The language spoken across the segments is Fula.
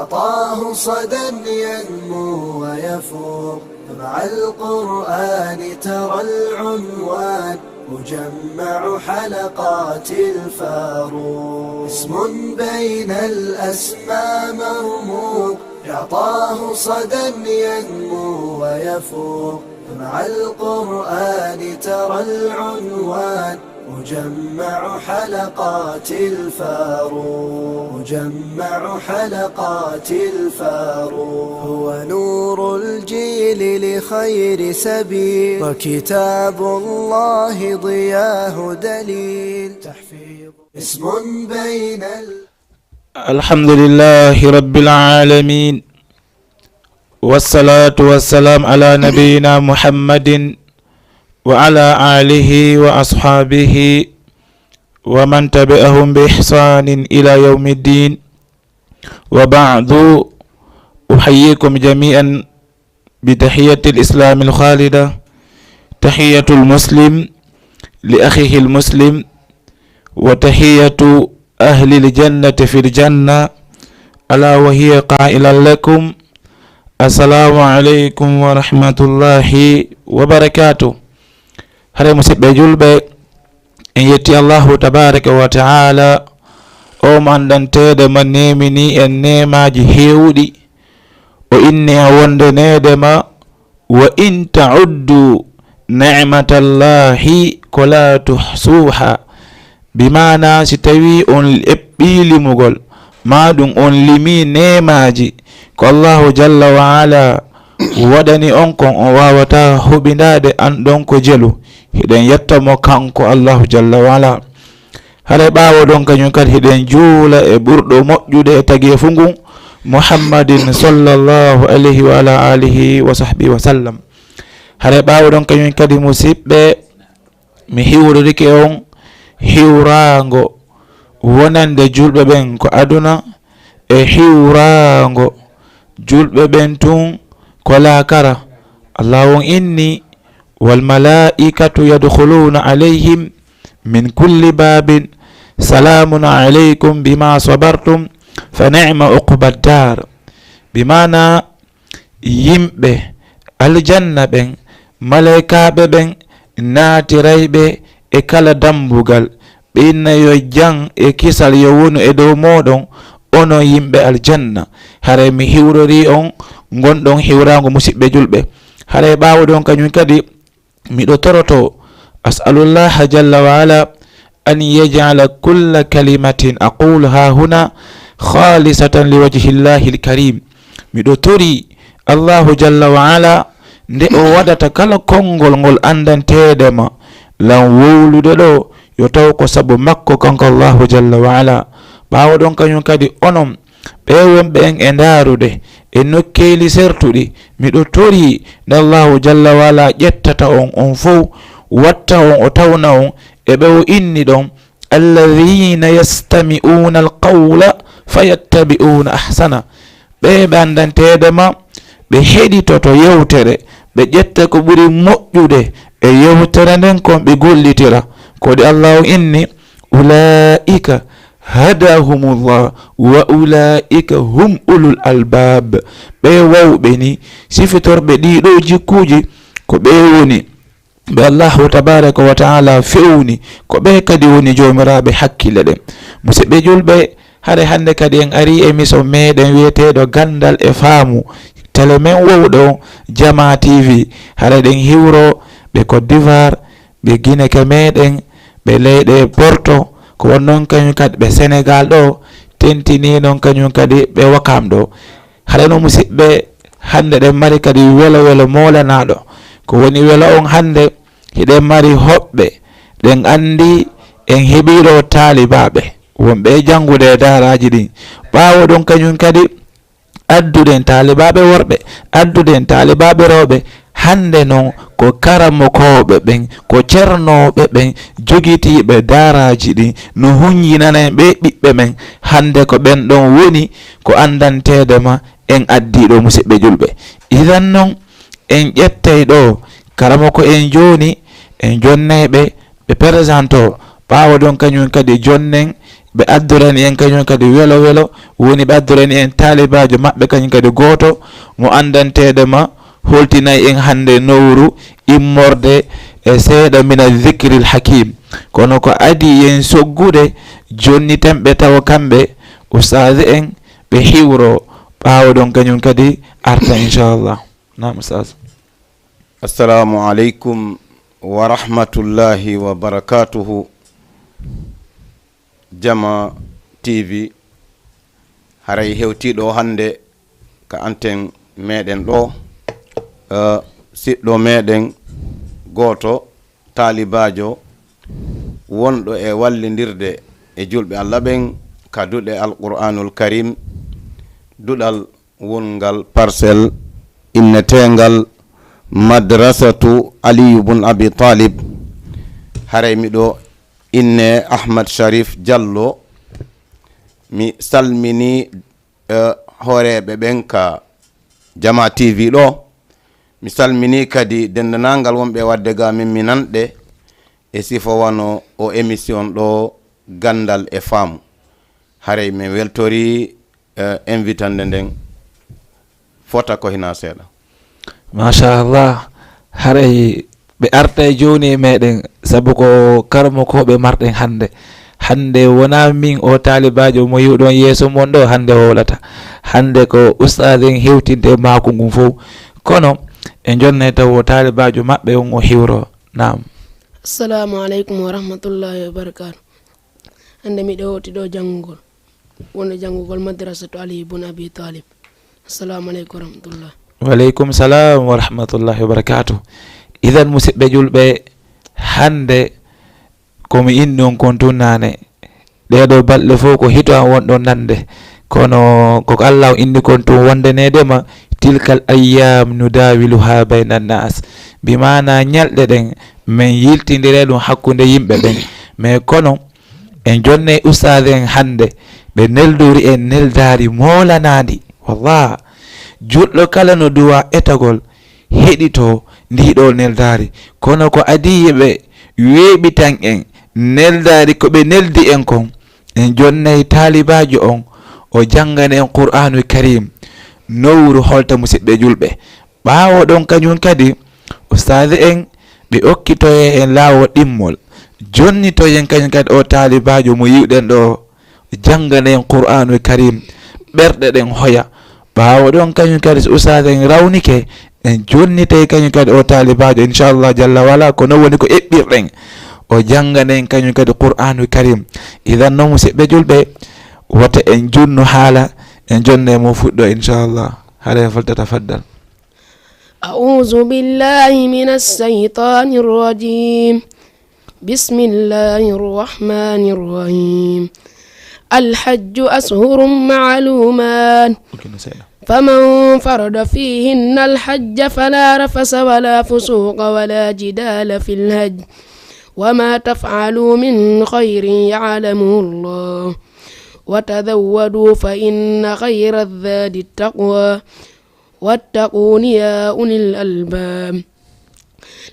يعطاه صدى ينمو ويفوق. مع القرآن ترى العنوان مجمع حلقات الفاروق. اسم بين الأسماء مرموق يعطاه صدى ينمو ويفوق. مع القرآن ترى العنوان مجمع حلقات الفاروق. مجمع حلقات الفاروق. هو نور الجيل لخير سبيل وكتاب الله ضياه دليل. تحفيظ اسم بين الحمد لله رب العالمين، والصلاة والسلام على نبينا محمد وعلى آله وأصحابه ومن تبعهم بإحسان إلى يوم الدين. وبعد، أحييكم جميعا بتحية الإسلام الخالدة، تحية المسلم لأخيه المسلم، وتحية أهل الجنة في الجنة، ألا وهي قائلا لكم: السلام عليكم ورحمة الله وبركاته. hare musidɓe julɓe, en yetti Allahu tabaraka wa ta'ala o mo andantede ma nemini en nemaji hewɗi, o inni a wonde nedema wa in ta'uddu ni'matallahi ko la tuhsuha, bimana si tawi on eɓɓi limugol maɗum on limi nemaji ko Allahu jalla wa ala waɗani on kon on wawata huɓindade an ɗon ko jelu. hiɗen yettamo kanko Allahu jalla wa ala. hare ɓawo ɗon kañum kadi hiɗen juula e ɓurɗo moƴƴude e tagi fu ngun Muhammadin sallallahu alayhi wa ala alihi wa sahbihi wa sallam. hare ɓawo ɗon kañum kadi musidɓe, mi hiwrorike on hiwrango wonande julɓe ɓen ko aduna e hiwrango julɓe ɓen tun ko laakara. Allah on inni والملائكة يدخلون عليهم من كل باب سلام عليكم بما صبرتم فنعم عقبى الدار. بمعنى يمبه الجنة بن ملائكة بن ناتريبه ekala dambugal ɓinna yo jang e kisal yo wonu e dow moɗon ono yimɓe aljanna. hare mi hiwrori on gonɗon hiwrago musidɓe julɓe. hare ɓawo ɗon kañum kadi miɗo toroto as'alullaha jalla wa ala an yaj'ala kulla kalimatin aquluha huna khalisatan liwajhillahi alkarim. miɗo tori Allahu jalla wa ala nde o waɗata kala konngol ngol andantedema lan wowlude ɗo yo taw ko sabu makko kanko Allahu jalla wa ala. ɓawo ɗon kañum kadi onon ɓe wonɓe en e ndarude e nokkeli sertuɗi, miɗo tori nde Allahu jalla wa ala ƴettata on fof watta on o tawna on e ɓe o inni ɗon alladhina yastami'una alqawla fayattabi'una ahsana. ɓe andantedema ɓe heɗitoto yewtere, ɓe ƴetta ko ɓuri moƴƴude e yewtere nden kon ɓe gollitira. kodi Allahu inni ulaika hadahumullah wa ulaika hum ulul albab. ɓe wawɓe ni sifitorɓe ɗiɗo jikkuji ko ɓe woni ɓe Allahu tabaraka wa ta'ala fewni, ko ɓe kadi woni jomiraɓe hakkille ɗen. musidɓe julɓe, hare hande kadi en ari émission meɗen wiyeteɗo gandal e faamu, télé men wowɗo Jama TV. hare ɗen hiwro ɓe Côte d'Ivoire, ɓe Guinée meɗen, ɓe leyɗe Porto, ko wonnon kañum kadi ɓe Sénégal ɗo tentini noon kañum kadi ɓe Wakam ɗo. haɗa no musidɓe, hande ɗen mari kadi welo welo molanaɗo, ko woni welo on hande hiɗen mari hoɓɓe ɗen andi en heɓiɗo talibaɓe wonɓe jangude e daraji ɗin. ɓawo ɗon kañum kadi adduɗen talibaɓe worɓe, adduɗen talibaɓe rewɓe. hande noon ko karamokoɓe ɓen, ko ceernoɓe ɓen jogitiɓe daraji ɗin no huñjinana ɓe ɓiɓɓe men. hande ko ɓen ɗon woni ko andantedema en addiɗo musidɓe julɓe. idan noon en ƴettay ɗo karamoko en joni en jonnayɓe ɓe présente o. ɓawo ɗon kañum kadi jonnen ɓe addorani en kañum kadi welo welo woni ɓe addorani en talibajo maɓɓe kañum kadi goto mo andantedema holtinayi en hande nowru immorde e seeɗa mina dhicril hakim kono ko adi yen soggude jonni tan ɓe tawa kamɓe ustade en ɓe hiwro ɓawo ɗon kañum kadi arta inchallah. Nam ustad. Assalamu alaikum wa rahmatullahi wa barakatuhu. Jama TV haray hewtiɗo hande ka anten meɗen ɗo siɗɗo meɗen goto talibajo wonɗo e wallidirde e julɓe Allah ɓen ka duɗe alqur'anul karim duɗal wongal parcelle innetengal madrasatu Ali ibn Abi Talib. Haray miɗo inne Ahmad Sharif Diallo. Mi salmini horeɓe ɓen ka Jama TV ɗo. Mi salmini kadi dendanangal wonɓe wadde ga min mi nanɗe e sifo wano o émission ɗo gandal e faamu. Haray mi weltori invitande nden fota ko hina seeɗa. Machallah, haray ɓe arta e joni meɗen sabu ko karmo ko ɓe marɗen hande wona min o talibajo mo yiwɗon yeeso mon ɗo hande wolata, hande ko ustaden hewtinde mako ngun fof kono e jonne taw o talibajo maɓɓe on o hiwro. Nam. Assalamu alaikum wa rahmatullahi wa barakatuh. Hande miɗo hoti ɗo jangugol wonde jangugol madrasatu Ali ibn Abi Talib. Assalamu alaikum wa rahmatullah. Waleykum salam wa rahmatullahi wa barakatuh. Idan musidɓe julɓe hande komi inni on kon tun nane ɗeɗo balɗe fof ko hito an wonɗo nande kono ko Allah inni kon tun wondenedema tilkal ayyam nudawiluha bayna nas bimana ñalɗe ɗen min yiltidire ɗum hakkude yimɓe ɓen mais kono en jonne ustade en hande ɓe neldori en neldari molanadi wallah julɗo kala no duwa etagol heɗito ndiɗo neldari kono ko adi ɓe weeɓitan en neldari ko ɓe neldi en kon en jonnayi talibajo on o jangane en qur'anul karim nowru holta musidɓe julɓe ɓawo ɗon kañum kadi ustade en ɓe okkitoye en lawol ɗimmol jonni to yen kañum kadi o talibajo mo yiwɗen ɗo jangane en qur'anul karim ɓerɗe ɗen hoya ɓawo ɗon kañum kadi so ustade en rawnike en jonnite kañum kadi o talibajo inchallah jalla wala ko non woni ko eɓɓirɗen o janganen kañum kadi qur'anul karim. Idan noon musidɓe julɓe wota en junnu haala en jonne mo fuɗɗo inchallah. Hare faltatafaddal. أعوذ بالله من الشيطان الرجيم بسم الله الرحمن الرحيم الحج أشهر معلومات فمن فرض فيهن الحج فلا رفث ولا فسوق ولا جدال في الحج وما تفعلوا من خير يعلمه الله وتزودوا فإن خير الزاد التقوى واتقون يا أولي الألباب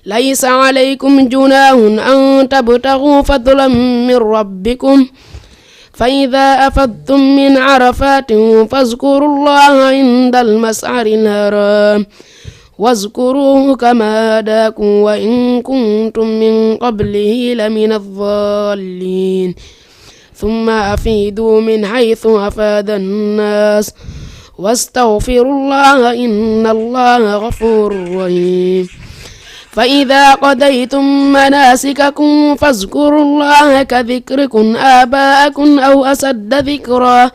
ليس عليكم جناح أن تبتغوا فضلا من ربكم فإذا أفضتم من عرفات فاذكروا الله عند المسعر الحرام واذكروه كما هداكم وإن كنتم من قبله لمن الضالين ثم أفيدوا من حيث أفاد الناس واستغفروا الله إن الله غفور رحيم فإذا قضيتم مناسككم فاذكروا الله كذكركم آباءكم أو أشد ذكرا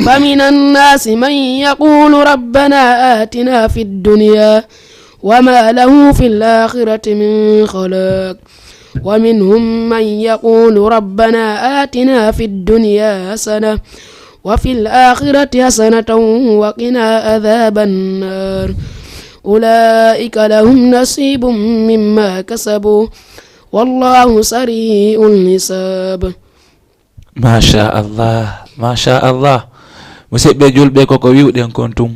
فمن الناس من يقول ربنا آتنا في الدنيا وما له في الآخرة من خلاق ومنهم من يقول ربنا آتنا في الدنيا حسنة وفي الآخرة حسنة وقنا عذاب النار أولئك لهم نصيب مما كسبوا والله سريع الحساب. ما شاء الله ما شاء الله. musidɓe julɓe koko wiwɗen kon tum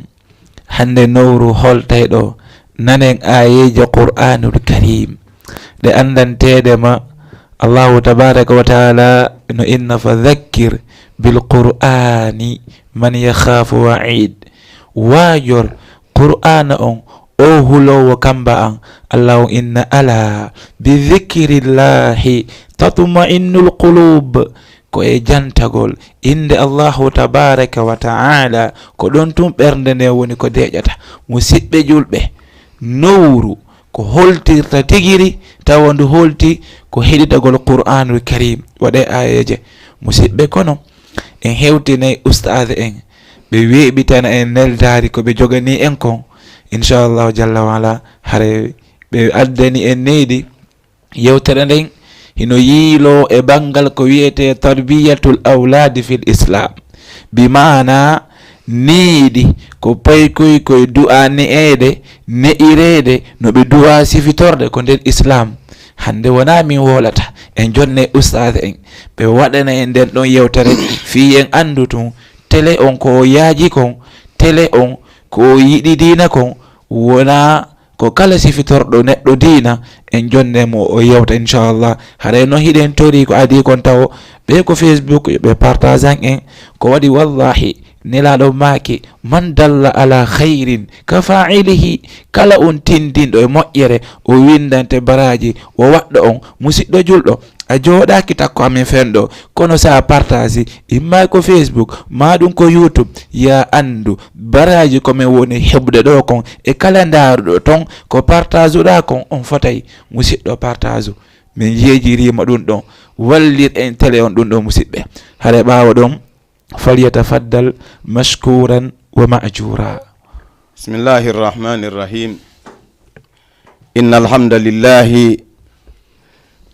hande nowru holtayɗo nanen ayeje qur'anul karim ɗe andanteɗe ma allahu tabaraka wa taala no inna fa dhakkir bil qur'ani man yakhafu wa'id. Wajor qur'ana on o hulowo kamba an allahu inna ala bi dhikrillahi tatma'innul qulub. Ko e jantagol inde allahu tabaraka wa ta'ala ko ɗon tum ɓernde nde woni ko deƴata. Musidɓe julɓe, nowru ko holtirta tigiri tawa ndu holti ko heɗitagol qur'anul karim waɗe ayeje. Musidɓe kono en hewtinayi ustade en ɓe weeɓitana en neldari ko ɓe jogani en kon, inchallahu jalla wala hare ɓe addani en neydi yewtere nden hino yiilo e bangal ko wiyete tarbiyatul awladi fil islam, bi mana niidi ko paykoy koye du'a ne'ede ne'irede no ɓe du'a sifitorde ko nder islam. Hande wona min wolata en jonne ustade en ɓe waɗana en nden ɗon yewtere fi en andu tun télé on ko yaaji kon, télé on ko yiɗi dina kon wona ko kala sifitorɗo neɗɗo dina. En jonne mo o yewta inchallah. Haray no hiɗen tori ko adi kon taw ɓe ko Facebook ɓe partagean en ko waɗi wallahi nelaɗo maake man dalla ala khairin ka fa'ilihi. Kala on tindinɗo e moƴƴere o windante baraji o waɗɗo on. Musidɗo julɗo, a jooɗaki takko amin fenɗo, kono sa partage imma ko Facebook ma ɗum ko YouTube, ya andu baraji komin woni heɓde ɗo kon e kala ndaruɗo ton ko partage uɗa kon on fotay musidɗo partage. Min yejirima ɗum ɗon, wallir en télé on ɗum ɗo musidɓe. Hare ɓawa ɗon falyatafaddal mashkuran wa ma'jura. Bismillahi rrahmani rrahim. Inna alhamdulillahi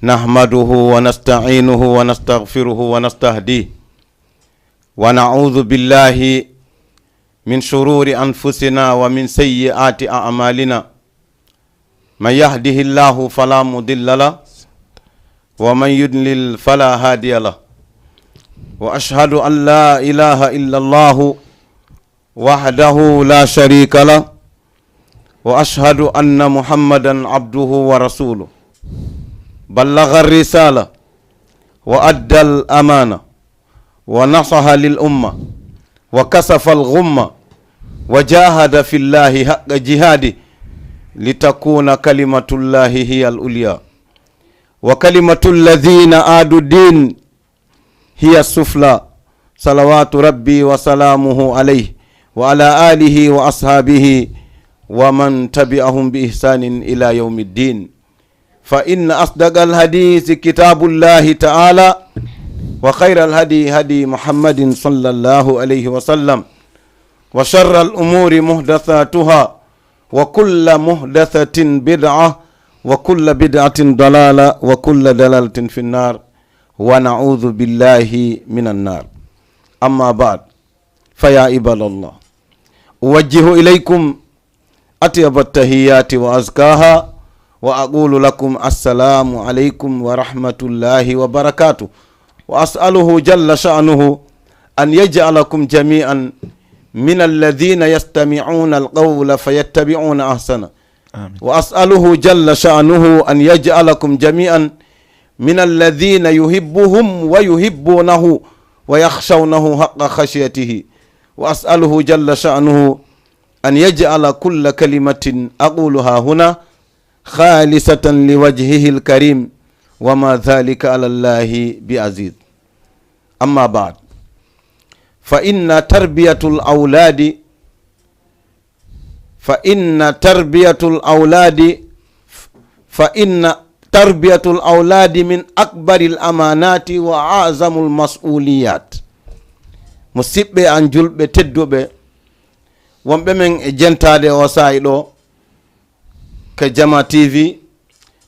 nahmaduhu wa nasta'inuhu wa nastaghfiruhu wa nastahdihi wa na'udhu billahi min shururi anfusina wa min sayyiati a'malina. Man yahdihillahu fala mudilla lahu wa man yudlil fala hadiya lahu. Wa ashhadu an la ilaha illa Allah wahdahu la sharika lahu wa ashhadu anna Muhammadan abduhu wa rasuluhu. بلغ الرسالة وأدى الأمانة ونصح للأمة وكسف الغمة وجاهد في الله حق جهاده لتكون كلمة الله هي العليا وكلمة الذين آدوا الدين هي السفلى. صلوات ربي وسلامه عليه وعلى آله وأصحابه ومن تبعهم بإحسان إلى يوم الدين. فإن أصدق الحديث كتاب الله تعالى وخير الهدي هدي محمد صلى الله عليه وسلم وشر الأمور محدثاتها وكل محدثة بدعة وكل بدعة ضلالة وكل ضلالة في النار ونعوذ بالله من النار. أما بعد فيا عباد الله أوجه إليكم أطيب التحيات وأزكاها وأقول لكم السلام عليكم ورحمة الله وبركاته. وأسأله جل شأنه أن يجعلكم جميعا من الذين يستمعون القول فيتبعون أحسنه. وأسأله جل شأنه أن يجعلكم جميعا من الذين يحبهم ويحبونه ويخشونه حق خشيته. وأسأله جل شأنه أن يجعل كل كلمة أقولها هنا خالصة لوجهه الكريم وما ذلك على الله بعزيز. أما بعد فإن تربية الأولاد من أكبر الأمانات وأعظم المسؤوليات. musidɓe an julɓe tedduɓe wonɓe men e jentade o sa'i ɗo ke Jama TV,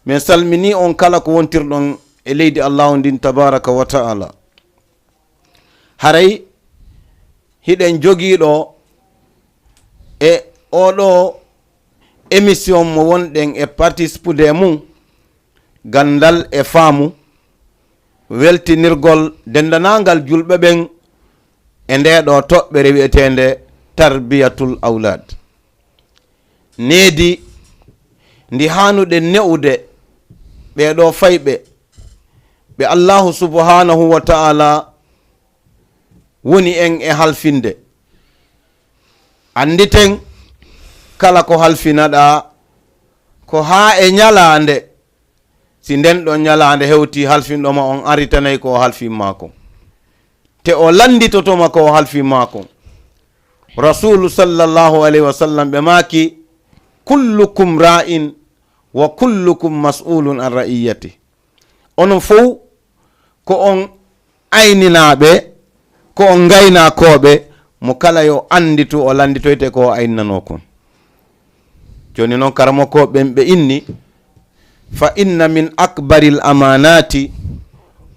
min salmini on kala ko wontirɗon e leydi allahu ndin tabaraka wa ta'ala. haray hiɗen jogiiɗo e oɗo émission mo wonɗen e participude mum gandal e faamu weltinirgol dendanangal julɓe ɓen e ndeɗo toɓɓere wi'etende tarbiyatul awlad. needi ndi hanuɗe ne'ude ɓeɗo fayɓe ɓe allahu subhanahu wa ta'ala woni en e halfinde. Anditen kala ko halfinaɗa ko ha e ñalande, si nden ɗon ñalande hewti halfinɗoma on aritanayi ko halfinma ko, te o landitotoma ko halfinma ko. Rasulu sallallahu alayhi wa sallam ɓe maki kullukum ra'in wa kullukum mas'ulun an ra'iyati. Onon fof ko on ayninaɓe, ko on gaynakoɓe, mo kala yo anditu o landitoyte ko aynano kon. Joni noon karamoko ɓen ɓe inni fa inna min akbaril amanati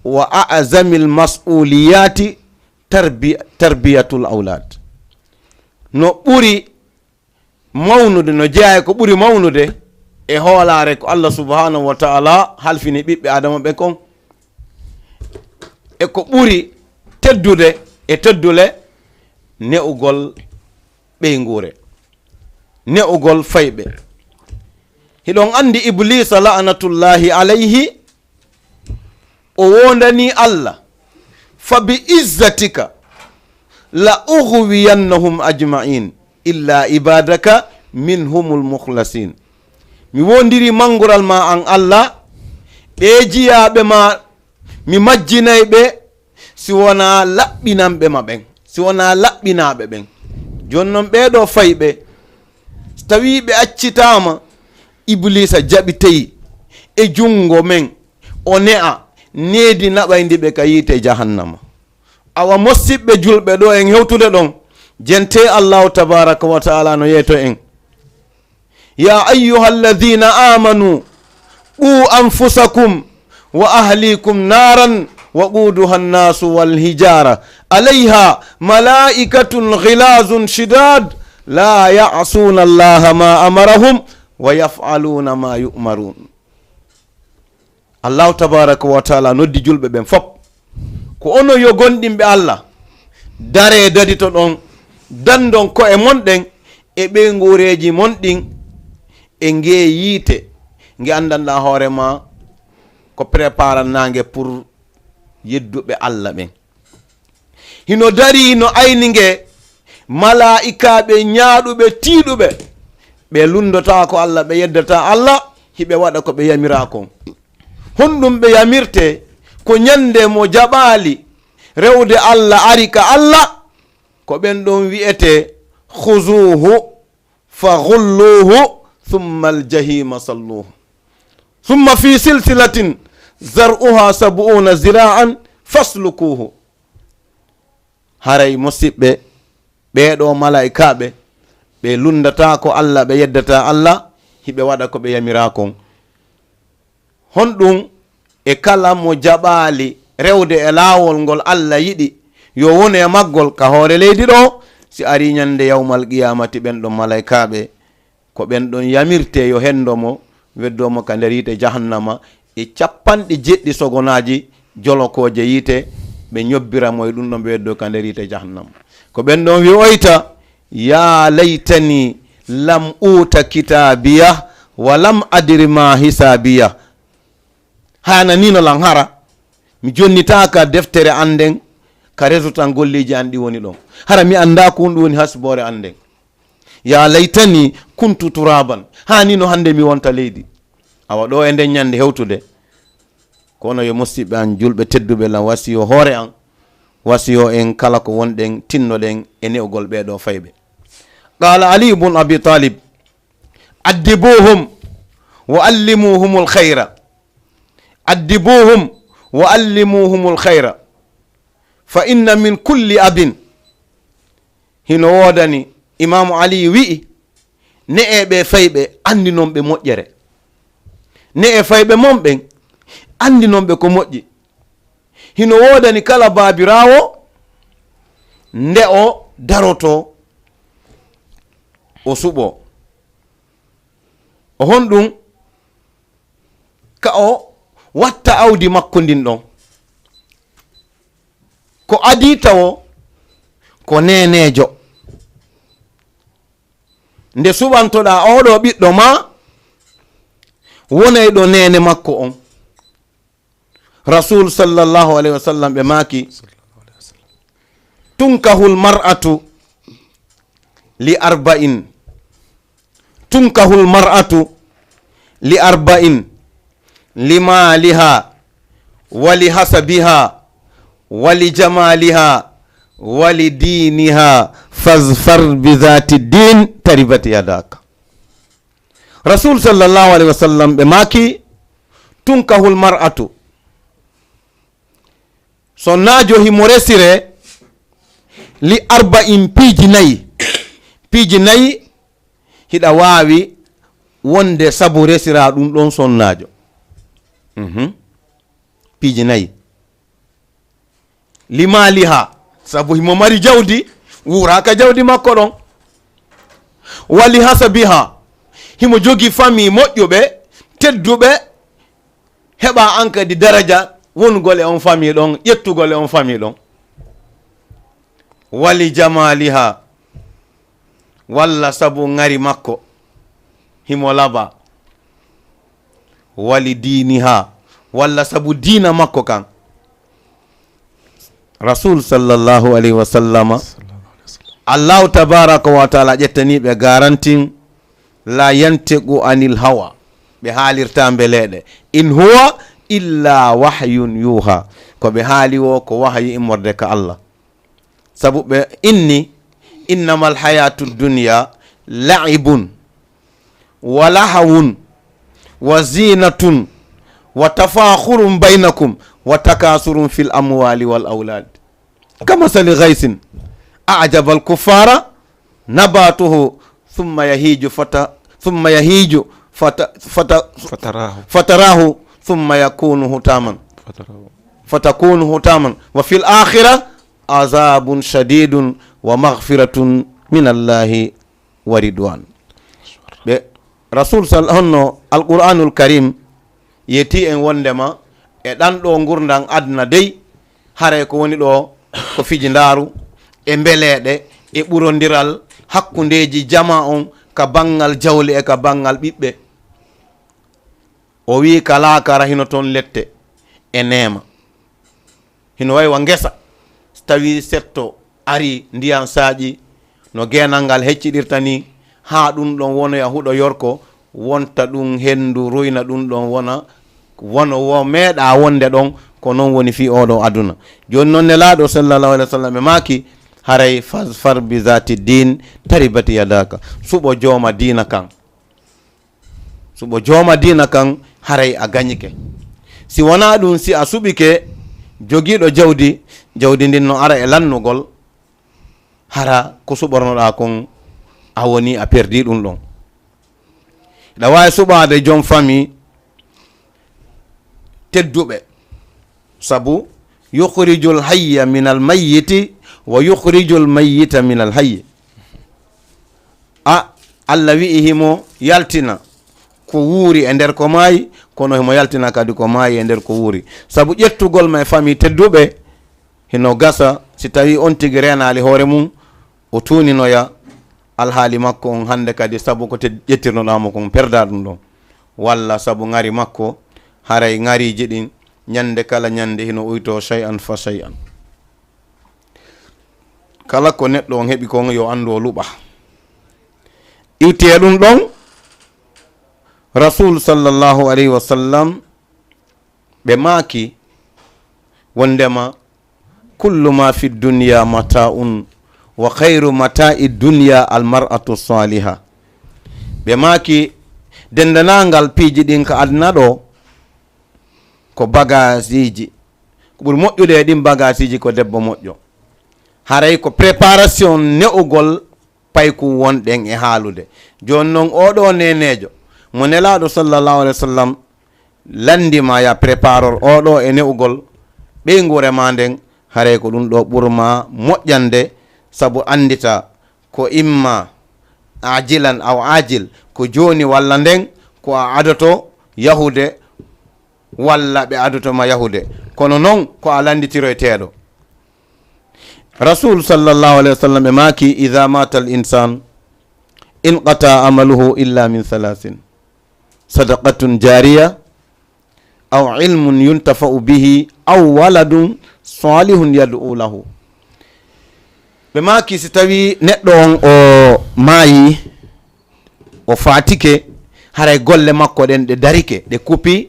wa a'zamil mas'uliyati tarbiyatul awlad. No ɓuri mawnude, no jeeya ko ɓuri mawnude e hoolare ko Allah subhanahu wa ta'ala halfini ɓiɓɓe adama ɓe kon, e ko ɓuri teddude e teddule ne'ugol ɓeygure, ne'ugol fayɓe. Hiɗon andi iblisa la'natullahi alayhi o wondani Allah, fa bi izzatika la ughwiyannahum ajma'in illa ibadaka minhumul mukhlasin. Mi wondiri mangural ma an Allah, ɓe jiyaɓe ma mi majjinay ɓe si wona laɓɓinanɓe ma ɓen, si wona laɓɓinaɓe ɓen. Joni noon ɓeɗo fayɓe tawi ɓe accitama, iblisa jaɓiteyi e jungo men, o ne'a needi naɓayndi ɓe ka yiite jahannama. Awa mossiɓɓe julɓe ɗo en hewtude ɗon, jente allahu tabaraka wa ta'ala no yeeto en: ya ayyuha alladhina amanu qu anfusakum wa ahlikum naran wa quduha annasu walhijara alayha malaikatun ghilazun shidad la ya'suna allaha ma amarahum wa yaf'aluna ma yu'marun. Allahu tabaraka wa ta'ala noddi julɓe ɓen fop ko ono yo gonɗinɓe Allah dare dadi to ɗon, dandon ko e monɗen e ɓeygureji monɗin e nge yiite nge andanɗa hoorema ko préparanage pour yedduɓe Allah ɓen. Hino dari no ayni nge malaikaɓe ñaaɗuɓe tiiɗuɓe ɓe lundota ko Allah, ɓe yeddata Allah, hiɓe waɗa ko ɓe yamira kon. Honɗum ɓe yamirte ko ñande mo jaɓali rewde Allah ari ka Allah, ko ɓen ɗon wi'ete khuzuhu fa ghulluhu thumma aljahima salluhu thumma fi silsilatin zar'uha 70 zira'an faslukuhu. Haray musidɓe, ɓeɗo malaikaɓe ɓe lundata ko Allah, ɓe yeddata Allah, hiɓe waɗa ko ɓe yamira kon. Honɗum e kala mo jaɓali rewde e laawol ngol Allah yiɗi yo wone e maggol ka hoore leydi ɗo, si ari ñande yawmal qiyamati ɓen ɗon malaikaɓe ko ɓen ɗon yamirte yo hendomo weddomo ka nder yiite jahannama e 70 sogonaji jolokoje yiite, ɓe ñobbiramo e ɗum ɗon ɓe weddo ka nder yiite jahannama. Ko ɓen ɗon wi oyta ya laytani lam uta kitabiya wa lam adri ma hisabiya. Hana nino lan hara mi jonnitaka deftere anden ka résultat golleji an ɗi woni ɗon, hara mi anda ko ɗum woni hasbore anden. Ya laytani kuntu turaban, ha nino hande mi wonta leydi. Awa ɗo e nden ñande hewtude kono yo musidɓe an julɓe tedduɓe lan wasiyo hoore an, wasiyo en kala ko wonɗen tinnoɗen e ne'ugol ɓeɗo fayɓe. Qala Ali ibn Abi Talib addibuhum wa allimuhumul khayra, addibuhum wa allimuhumul khayra fa inna min kulli abin. Hino wodani Imamu Ali wi'i ne'eɓe fayɓe andi non ɓe moƴƴere, ne'e fayɓe mon ɓen andi non ɓe ko moƴƴi. Hino wodani kala babirawo nde o daroto o suɓo, o honɗum ka o watta awdi makko ndin ɗon ko adi tawo ko nenejo. Nde suɓantoɗa oɗo ɓiɗɗo ma wonay ɗo nene makko on, rasul sallallahu alaihi wasallam ɓe maaki tunkahul mar'atu li arba'in tunkahul mar'atu li arba'in limaliha wa li hasabiha wa li jamaliha wa li diniha fazfar bi dhati din taribat yadaka. Rasul sallallahu alaihi wasallam ɓe maaki tunkahul mar'atu so najo himo resire li arba'in piiji nayi hiɗa wawi wonde sabu resira ɗum ɗon sonnajo. Piiji nayi limaliha sabu himo mari jawdi wuraka jawdi makko ɗon, wali hasabiha himo jogi famille moƴƴuɓe tedduɓe heɓa an kadi daraja wongol e on famille ɗon ƴettugol e on famille ɗon, wali jamaliha walla sabu ngari makko himo laba, wali diniha walla sabu dina makko kan. Rasul sallallahu alaihi wasallama Allahu tabaraka wa taala ƴettaniɓe garantin la yantiqu anil hawa, ɓe haalirta mbeleɗe, in huwa illa wahyun yuha, ko ɓe haali o ko wahyi immorde ka Allah. sabu ɓe innamal hayatu dunya la'ibun wa lahawun wa zinatun wa tafakhurun bainakum wa takasurun fil amwali wal awlad kamasali ghaysin a'jaba al kuffara nabatuhu thumma yahiju fatarahu thumma yakunu hutaman wa fil akhirah azabun shadidun wa maghfiratun min Allahi wa ridwan. Be Rasul sallallahu alquranul karim yeti en wondema e dan do gurdan adna dey hare ko woni do ko fiji ndaru e mbeleede e burondiral hakkundeji jama on ka bangal jawli e ka bangal bibbe. O wi kala kara hino ton lette e nema hino way wa ngesa tawi setto ari ndiyan saaji no genal ngal heccidirta ni ha ɗum ɗon wona ya huɗo yorko wonta ɗum hendu ruyna ɗum ɗon wona wo meeɗa wonde ɗon ko noon woni fi oɗo aduna. Joni noon nelaɗo sallallahu alaihi wasallam e maki haray fasfar bi zati din taribati yadaka, suɓo jooma dina kan haray a gañike. Si wona ɗum, si a suɓike jogiɗo jawdi ndin no ara e lannugol, hara ko suɓornoɗa kon a woni a perdi ɗum ɗon. ɗa wawi suɓade joom famille tedduɓe, sabu yukhrijul hayya min al mayyiti wa yukhrijul mayyita min al hayyi. Allah wi'i himo yaltina ko wuuri e nder ko maayi, kono himo yaltina kadi ko maayi e nder ko wuuri, sabu ƴettugol ma e famille tedduɓe hino gasa si tawi on tigi renali hoore mum o tuninoya alhaali makko on hande kadi, sabu ko ƴettirnoɗamo kon perda ɗum ɗon, walla sabu ngari makko haray ngariji ɗin ñande kala ñande hino uyto shay'an fa shay'an. Kala ko neɗɗo on heɓi kon yo andu o luɓa. iwte ɗum ɗon Rasul sallallahu alaihi wasallam ɓe maaki wondema kullu ma fi dunya mata'un wa khayru mata'i dunya al mar'atu salihah. ɓe maaki dendanangal piiji ɗin ka adna ɗo ko bagasiji, ko ɓuri moƴƴude e ɗin bagasiji ko debbo moƴƴo. haray ko préparation ne'ugol payku wonɗen e haalude. joni noon oɗo nenejo mo nelaɗo sallallahu alaihi wasallam landima ya préparor oɗo e ne'ugol ɓeygure ma nden, haray ko ɗum ɗo ɓurma moƴƴande, sabu andita ko imma ajilan aw ajil, ko joni walla nden ko a adoto yahude walla ɓe adotoma yahude, kono noon ko a landitiro e teeɗo. Rasul sallallahu alaihi wasallam e maki idha mata al insan inqata amaluhu illa min thalathin: sadaqatun jariya aw ilmun yuntafa'u bihi aw waladun salihun yad'u lahu. ɓe maki si tawi neɗɗo on o maayi o fatike haray golle makko ɗen ɗe darike ɗe kupi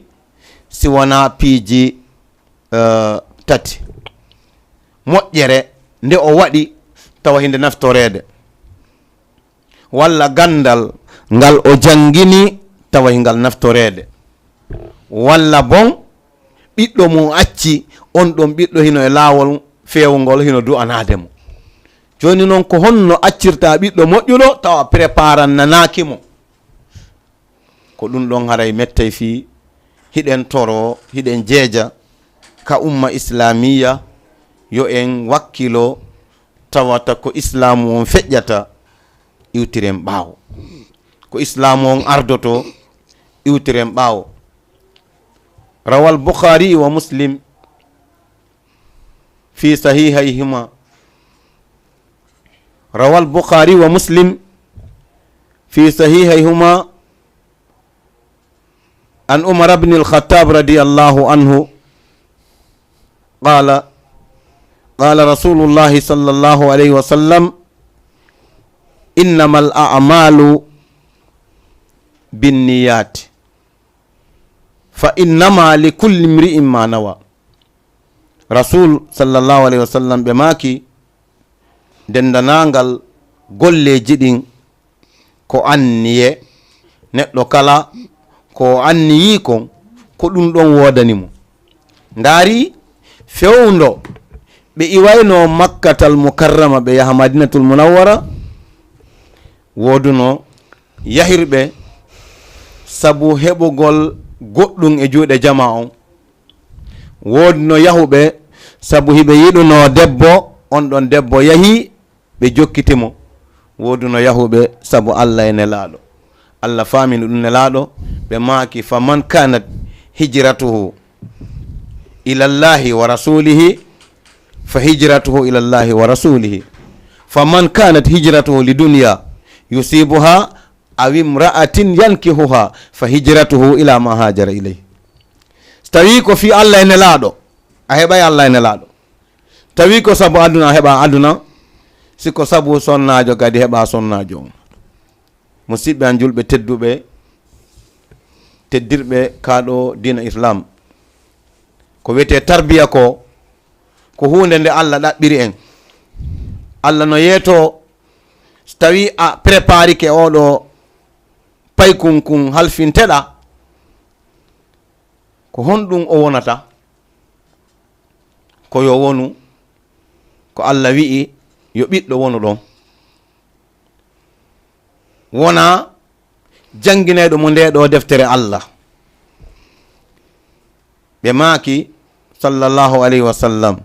si wona piiji tati. moƴƴere nde o waɗi tawa hinde naftorede, walla gandal ngal o jangini tawa hingal naftorede, walla bon ɓiɗɗo mum acci on ɗon ɓiɗɗo hino e laawol fewugol hino du'anade mo. joni noon ko honno accirta ɓiɗɗo moƴƴuɗo tawa préparan nanakimo, ko ɗum ɗon haray mettay fi hiɗen toro hiɗen jeeja ka umma islamiya yo en wakkilo tawata ko islamu on feƴƴata iwtiren ɓaawo, ko islamu on ardoto iwtiren ɓaawo. rawal bukhari wa muslim fi sahihayhima, rawal bukhari wa muslim fi sahihayhuma an umar ibn al-khattab radiyallahu anhu qala qala rasulullahi sallallahu alayhi wa sallam innamal a'malu binniyat fa innama likulli imri'in ma nawa. rasul sallallahu alayhi wa sallam ɓe maki dendanagal golleji ɗin ko anniye neɗɗo kala ko anniyi kon ko ɗum ɗon wodanimo. ndaari fewndo ɓe iwayno makkatal mukarrama ɓe yaha madinatul munawwara, woduno yahirɓe sabu heɓugol goɗɗum e juuɗe jama on, woduno yahuɓe sabu hiɓe yiɗuno debbo, on ɗon debbo yahi ɓe jokkitimo, woduno yahuɓe sabu Allah e nelaɗo. Allah famini ɗum nelaɗo ɓe maki faman kanat hijratuhu ila llahi wa rasulihi fa hijratuhu ila llahi wa rasulihi faman kanat hijratuhu li dunya yusibuha aw imra'atin yankihuha fa hijratuhu ila ma hajara ilayhi. tawi ko fi Allah e nelaɗo a heɓay Allah e nelaɗo, tawi ko sabu aduna a heɓa aduna, siko sabu sonnajo kadi heɓa sonnajo on. musidɓe an julɓe tedduɓe teddirɓe kaɗo dina islam, ko wiyete tarbiya ko hunde nde Allah ɗaɓɓiri en. Allah no yeeto so tawi a préparike oɗo paykunkun halfinteɗa, ko honɗum o wonata, ko yo wonu ko Allah wi'i yo ɓiɗɗo wonu ɗon, wona jangineɗo mo ndeɗo deftere Allah. ɓe maki sallallahu alayhi wa sallam,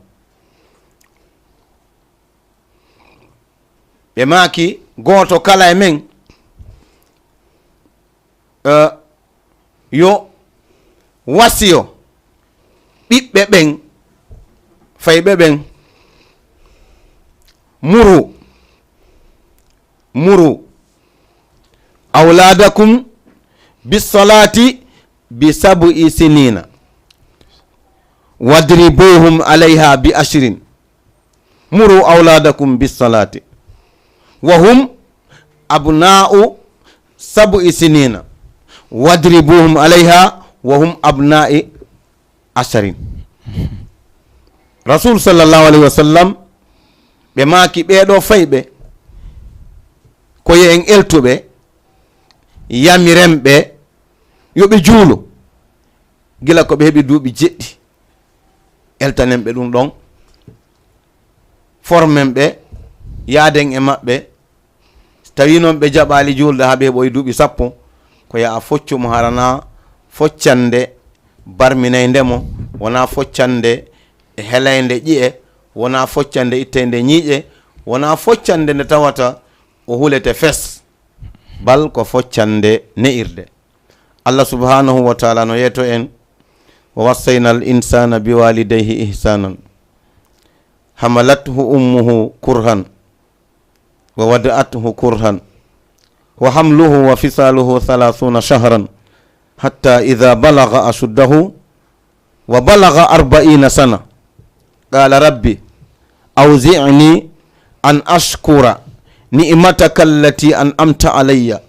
ɓe maki goto kala e men yo wasiyo ɓiɓɓe ɓen fayɓe ɓen muru awladakum bisalati bi sab'i sinina wadribuhum alayha bi ashrin. muru awladakum bisalati wa hum abna'u sab'i sinina wadribuhum alayha wa hum abna'i ashrin. rasul sallallahu alayhi wa sallam ɓe maki ɓeɗo fayɓe koye en eltuɓe yamiremɓe yoɓe juulo gila ko ɓe heɓi duuɓi jeɗɗi, eltanen ɓe ɗum ɗon, formen ɓe yaaden e maɓɓe. tawi noon ɓe jaɓali julde ha ɓe heɓoye duuɓi 10 ko yaa foccumo harana foccande barminaydemo, wona foccande helayde ƴi'e, wona foccande ittende ñiiƴe, wona foccande nde tawata o hulete fes, bal ko foccande ne'irde. Allah subhanahu wa ta'ala no yeeto en wa wassayna al insana biwalidayhi ihsanan hamalathu ummuhu kurhan wa wada'athu kurhan wa hamluhu wa fisaluhu 30 shahran hatta idha balagha ashuddahu وبلغ 40 سنة قال ربي أوزعني أن أشكر نعمتك التي أنعمت علي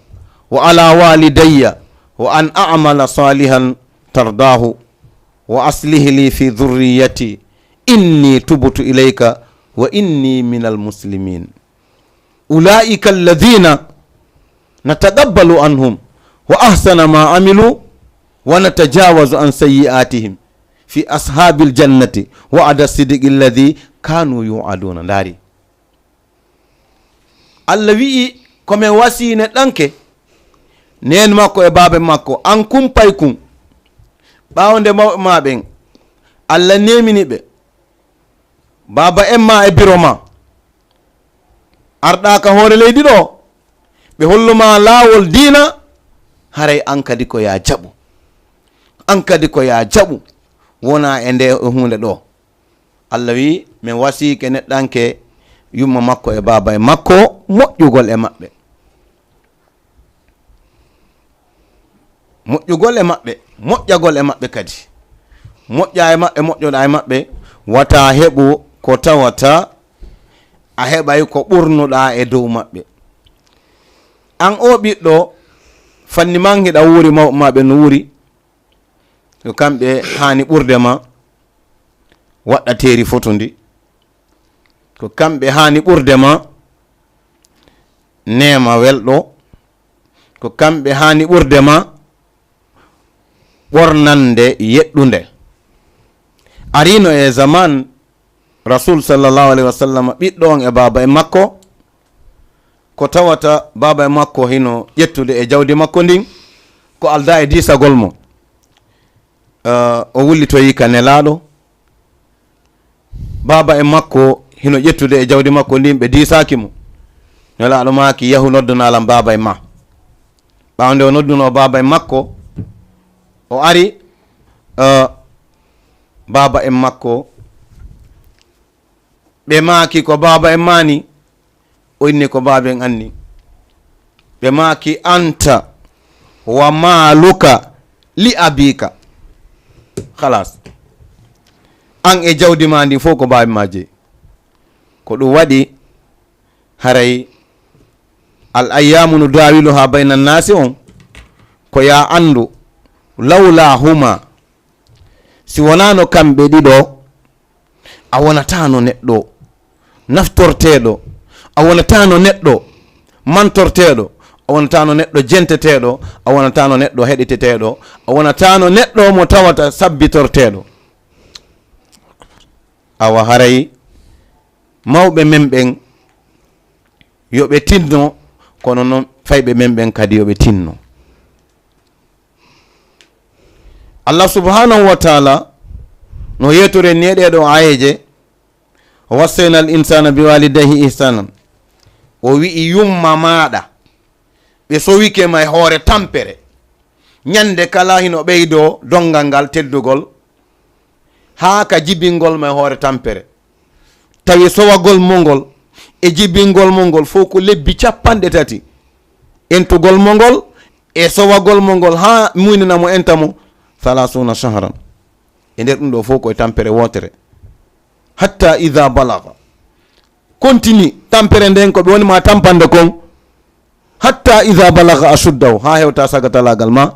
وعلى والدي وأن أعمل صالحا ترضاه وأصلح لي في ذريتي إني تبت إليك وإني من المسلمين أولئك الذين نتقبل عنهم وأحسن ما عملوا ونتجاوز عن سيئاتهم في أصحاب الجنة وعد الصدق الذي كانوا يوعدون داري Allah wi'i komin wasine ɗanke nen makko e baabe makko an kumpay kum ɓawnde mawɓe ma ɓen Allah nemini ɓe baba en ma e biro ma arɗa ka hoore leydi ɗo ɓe holluma laawol diina haray an kadi ko ya jaɓu an kadi ko ya jaɓu wona e nde hunde ɗo Allah wi min wasike neɗɗanke yumma makko e baba e makko moƴƴugol e maɓɓe moƴƴugol e maɓɓe moƴƴagol e maɓɓe kadi moƴƴa e maɓɓe moƴƴoɗa e maɓɓe wata heɓu ko tawata a heɓay ko ɓurnuɗa e dow maɓɓe an o ɓiɗɗo fanni man hiɗa wuri mawɓe maɓe no wuri ko kamɓe hani ɓurde ma waɗɗa teeri foto ndi ko kamɓe hani ɓurde ma nema welɗo ko kamɓe hani ɓurde ma ɓornande yeɗɗunde arino e zaman rasul sallallahu alaihi wasallam ɓiɗɗo on e baba e makko ko tawata baba e makko hino ƴettude e jawdi makko ndin ko alda e disagol mo o wullitoyi ka nelaɗo baba e makko hino ƴettude e jawdi makko ndin ɓe disaki mo nelaɗo maki yahu noddunalam baba e ma ɓawde o nodduno baba e makko o ari baba en makko ɓe maki ko baba en mani o inni ko baba en anni ɓe maki anta wa maluka li abika halas an e jawdi ma ndi fof ko baba ma jeyi ko ɗum waɗi haray al ayyamu nu dawilu ha bayna nasi on ko ya andu lawla huma si wonano kamɓe ɗiɗo a wonatano neɗɗo naftorteɗo a wonatano neɗɗo mantorteɗo a wonatano neɗɗo jenteteɗo a wonatano neɗɗo heɗiteteɗo a wonatano neɗɗo mo tawata sabbitorteɗo awa haray mawɓe men ɓen yoɓe tinno kono noon fayɓe men ɓen kadi yoɓe tinno Allah subhanahu wa ta'ala no yetore neɗeɗo ayeje o wassayna al insana bi walidayhi ihsanan o wi'i yumma maɗa ɓe sowike ma e hoore tampere ñande kala hino ɓeydo dongal ngal teddugol haa ka jibingol ma e hoore tampere tawi sowagol mongol e jibingol mongol fof ko lebbi 30 entugol mongol e sowagol mongol ha muynanamo entamo 30 shahran e nder ɗum ɗo fof koye tampere wotere hatta ida balaga continue tampere nden ko ɓe woni ma tampande kon hatta ida balaga ashuddahu ha hewta sagatalagal ma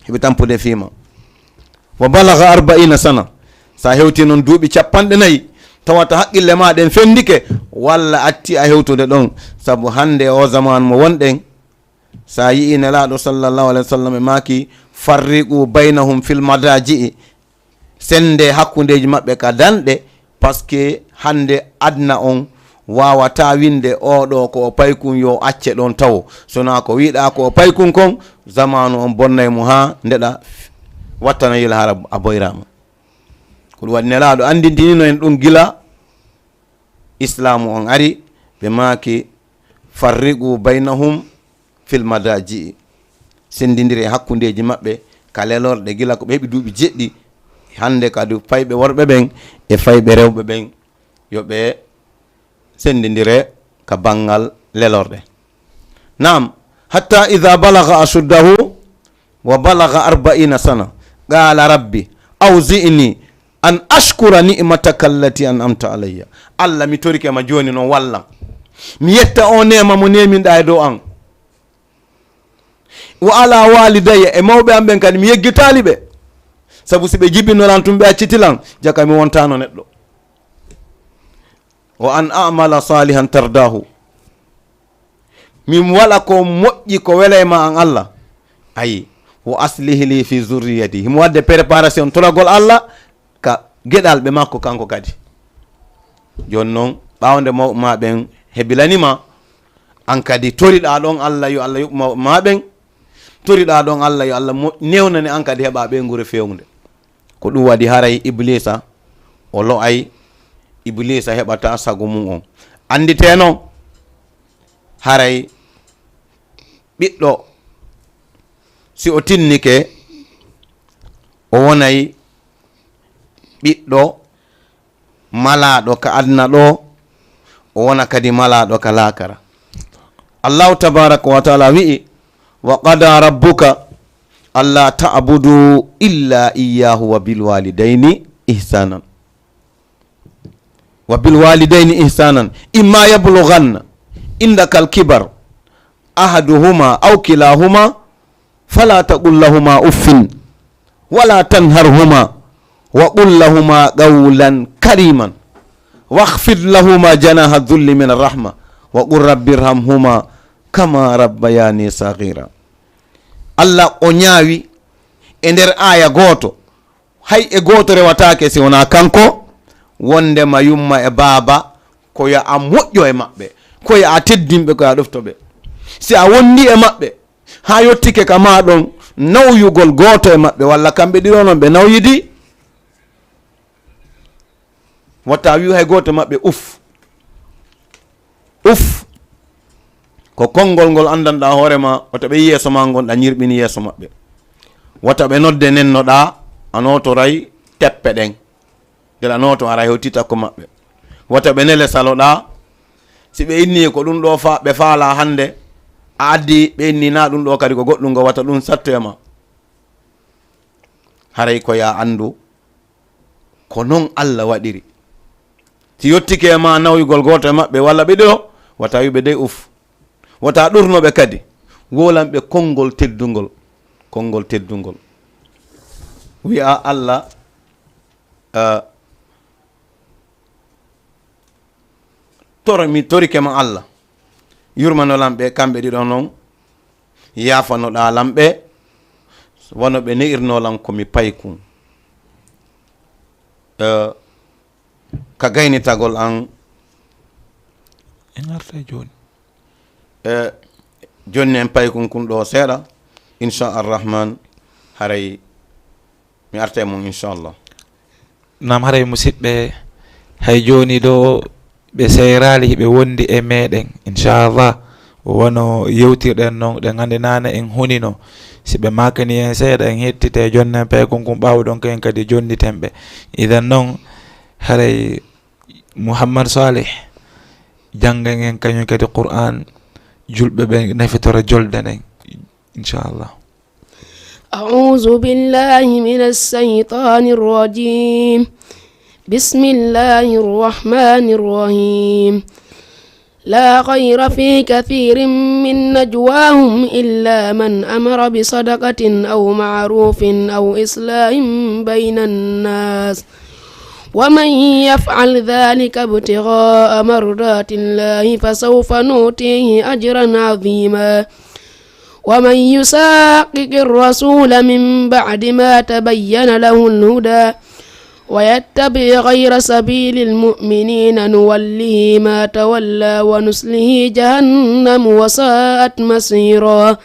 heɓe tampude fima wa balaga 40 sana sa hewti noon duuɓi 40 tawata haqqille ma ɗen fendike walla atti a hewtude ɗon sabu hande o zaman mo wonɗen sa yii nelaɗo sallallahu alaihi wa sallam e maki farriqu baynahum fil madaji'i sende hakkundeji maɓɓe ka danɗe par ce que hande adna on wawata winde oɗo ko o paykun yo acce ɗon taw sona ko wiɗa ko o paykun kon zamanu on bonnay mo ha ndeɗa wattana yila hara a boyrama ko ɗum waɗi nelaɗo andintinino en ɗum gila islamu on ari ɓe maki farriqu baynahum fil madaji sendidiri e hakkundeji maɓɓe ka lelorɗe gila ko ɓe heɓi duuɓi jeɗɗi hande kadi fayɓe worɓe ɓen e fayɓe rewɓe ɓen yoɓe sendidire ka bangal lelorɗe nam hatta ida balaga ashuddahu wa balaga 40 sana qala rabbi awzi'ni an ashkura ni'mataka allati an'amta alayya. Allah mi torike ma joni non wallam mi yetta o nema mo neminɗa e dow an, wa ala walidayya e mawɓe am ɓen kadi mi yeggitali ɓe, sabu si ɓe jibbinoran tum ɓe accitilan jaka mi wontano neɗɗo. wa an a'mala salihan tardahu, min waɗa ko moƴƴi ko welema an Allah. ayi wa aslihi li fi zurriyati, himo wadde préparation toragol Allah ka geɗal ɓe makko kanko kadi. joni noon ɓawde maɓen hebilanima an kadi toriɗa ɗon Allah yo Allah yuɓma maɓen, toriɗa ɗon Allah yo Allah newnani an kadi heɓa ɓe guure fewde. ko ɗum waɗi haray iblisa o lo'ay, iblisa heɓata sago mum on. andite noon haray ɓiɗɗo si o tinnike o wonay ɓiɗɗo malaɗo ka adna ɗo, o wona kadi malaɗo ka lakara. Allahu tabaraka wa taala wi'i wa qada rabbuka alla ta'budu illa iyyahu wa bil walidaini ihsanan, wa bil walidaini ihsanan imma yablughanna indaka al kibar ahaduhuma aw kilahuma fala taqul lahuma uffin wala tanharhuma wa qul lahuma qawlan kariman wakhfid lahuma janaha dhulli min arrahma wa qul rabbi irhamhuma kama rabbayani saghira. Allah o ñaawi e nder aya goto, hay e goto rewatake si wona kanko, wondema yumma e baaba ko yo a moƴƴo e maɓɓe, ko yo a teddimɓe, ko yo a ɗoftoɓe. si a wondi e maɓɓe ha yettike ka ma ɗon nawyugol goto e maɓɓe, walla kamɓe ɗiɗo noon ɓe nawyidi, watta wi hay goto maɓɓe uf uf, ko konngol ngol andanɗa hoorema wata ɓe yeeso ma gonɗa ñirɓini yeeso maɓɓe, wata ɓe nodde nennoɗa a notoray teppe ɗen gel a noto ara hewtita ko maɓɓe, wata ɓe nele saloɗa si ɓe inni ko ɗum ɗo ɓe faala hande a addi ɓe inni na ɗum ɗo kadi ko goɗɗum ngo, wata ɗum sattema. haray ko ya andu ko non Allah waɗiri. si yettike ma nawyugol goto e maɓɓe walla ɓe ɗo, wata wiɓe dey uf, wata ɗurnoɓe kadi, wolanɓe konngol teddugol, konngol teddugol. wi'a Allah mi torike ma Allah yurmanolamɓe kamɓe ɗiɗo noon, yafanoɗa lamɓe wono ɓe ne'irnolam komi paykum. ka gaynitagol an en arta joni jonni en paykum kun ɗo seeɗa inchalrahman, haray mi arta e mum inchallah. nam haray musidɓe, hay joni ɗo ɓe seyrali ɓe wondi e meɗen inchallah, wono yewtirɗen noon ɗen hande nane en hunino, si ɓe makani en seeɗa en hettite jonnen paykum kum ɓawɗon ken kadi jonnitenɓe. idan noon haray Mouhammad Salih jangen en kañum kadi Qur'an, julɓe ɓe nafitora joldanen inchallah. أعوذ بالله من الشيطان الرجيم بسم الله الرحمن الرحيم لا خير في كثير من نجواهم إلا من أمر بصدقة أو معروف أو إصلاح بين الناس ومن يفعل ذلك ابتغاء مرضات الله فسوف نؤتيه أجرا عظيما ومن يشاقق الرسول من بعد ما تبين له الهدى ويتبع غير سبيل المؤمنين نوله ما تولى ونصله جهنم وساءت مصيرا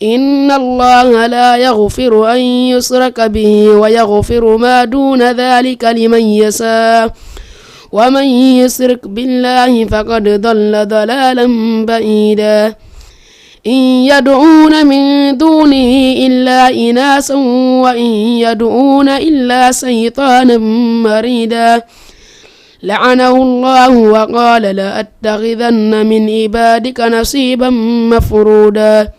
إن الله لا يغفر أن يشرك به ويغفر ما دون ذلك لمن يشاء ومن يشرك بالله فقد ضل ضلالا بعيدا إن يدعون من دونه إلا إناسا وإن يدعون إلا شيطانا مريدا لعنه الله وقال لأتخذن من عبادك نصيبا مفرودا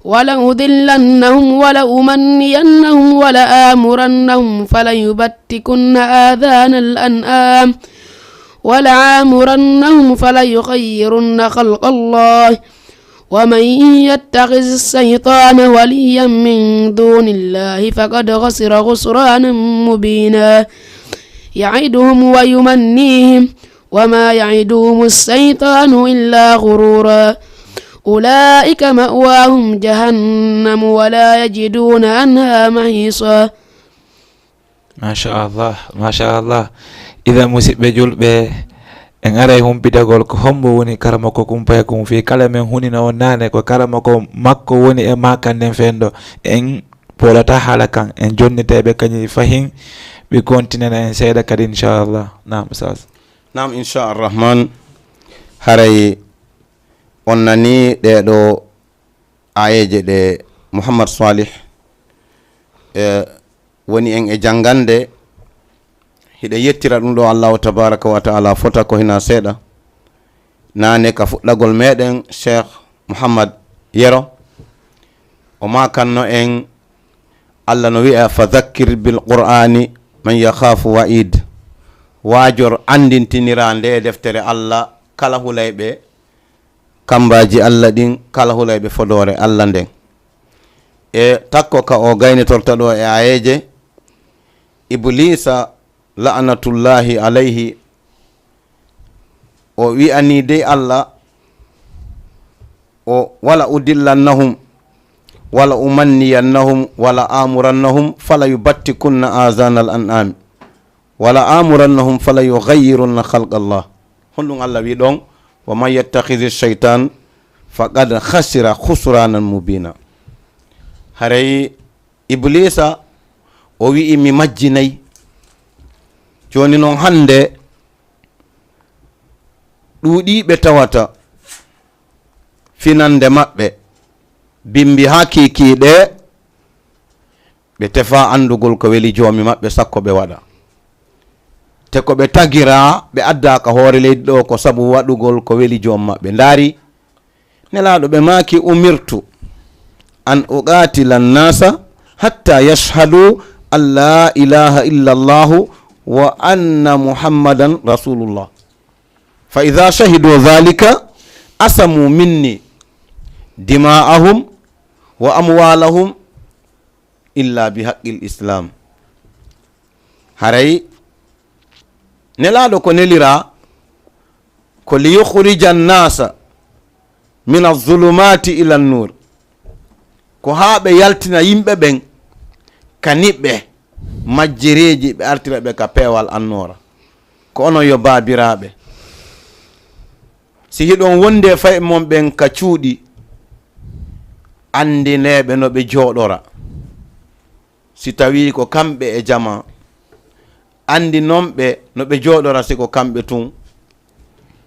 ولأضلنهم ولأمنينهم ولآمرنهم فليبتكن آذان الأنعام ولآمرنهم فليغيرن خلق الله ومن يتخذ الشيطان وليا من دون الله فقد خسر خسرانا مبينا يعدهم ويمنيهم وما يعدهم الشيطان إلا غرورا أولئك مأواهم جهنم ولا يجدون عنها محيصا. ما شاء الله إذا مسيب جلبه en aray humpitagol ko hombo woni karama ko kumpaya kum fi kala men hunina on nane ko karama ko makko woni e makanden fendo en polata hala kan en jonniteɓe kañi fahin ɓe continena en seeɗa kadi inchallah. Nam ustaz. Nam inchalrahman, haray on nani ɗeɗo ayeje ɗe Mouhammad Salih woni en e jangande hiɗe yettira ɗum ɗo Allahu tabaraka wa taala fota ko hina seeɗa nane ka fuɗɗagol meɗen Cheikh Mouhammad Yero o makanno en Allah no wi'a fa dhakkir bil qur'ani man yakhafu wa'id, wajor andintinira nde deftere Allah kala hulayɓe kambaji Allah ɗin, kala hulayɓe fodore Allah nden. E takko ka o gaynitorta ɗo e ayeje Iblisa la'natullahi alayhi o wi'ani dey Allah o wala udillannahum wala umanniyannahum wala amurannahum fala yubattikunna azana al an'am wala amurannahum fala yughayyirunna khalqa Allah. Honɗum Allah wi ɗon wa man yattakhidhi shaytan faqad khasira khusranan mubina. Haray Iblisa o wi'i mi majjinayi, joni noon hande ɗuuɗiɓe tawata finande maɓɓe bimbi ha kikiɗe ɓe tefa andugol ko weli joomi maɓɓe sakko ɓe waɗa, te ko ɓe tagira ɓe addaka hoore leydi ɗo ko sabu waɗugol ko weli joom maɓɓe. ndaari nelaɗo ɓe maaki umirtu an uqatila nnasa hatta yashhadu an la ilaha illa allahu wa anna muhammadan rasulullah fa idha shahidu dhalika asamu minni dima'ahum wa amwalahum illa bi haqqil islam. Haray nelaɗo ko nelira ko li yukhrija nnasa min az-zulumati ila an-nur, ko haɓe yaltina yimɓe ɓen ka niɓɓe majjireji ɓe artira ɓe ka peewal annora. Ko onon yo baabiraɓe, si hiɗon wonde fay mon ɓen ka cuuɗi andineɓe no ɓe jooɗora, si tawi ko kamɓe e jama andi nonɓe no ɓe jooɗora si ko kamɓe tun.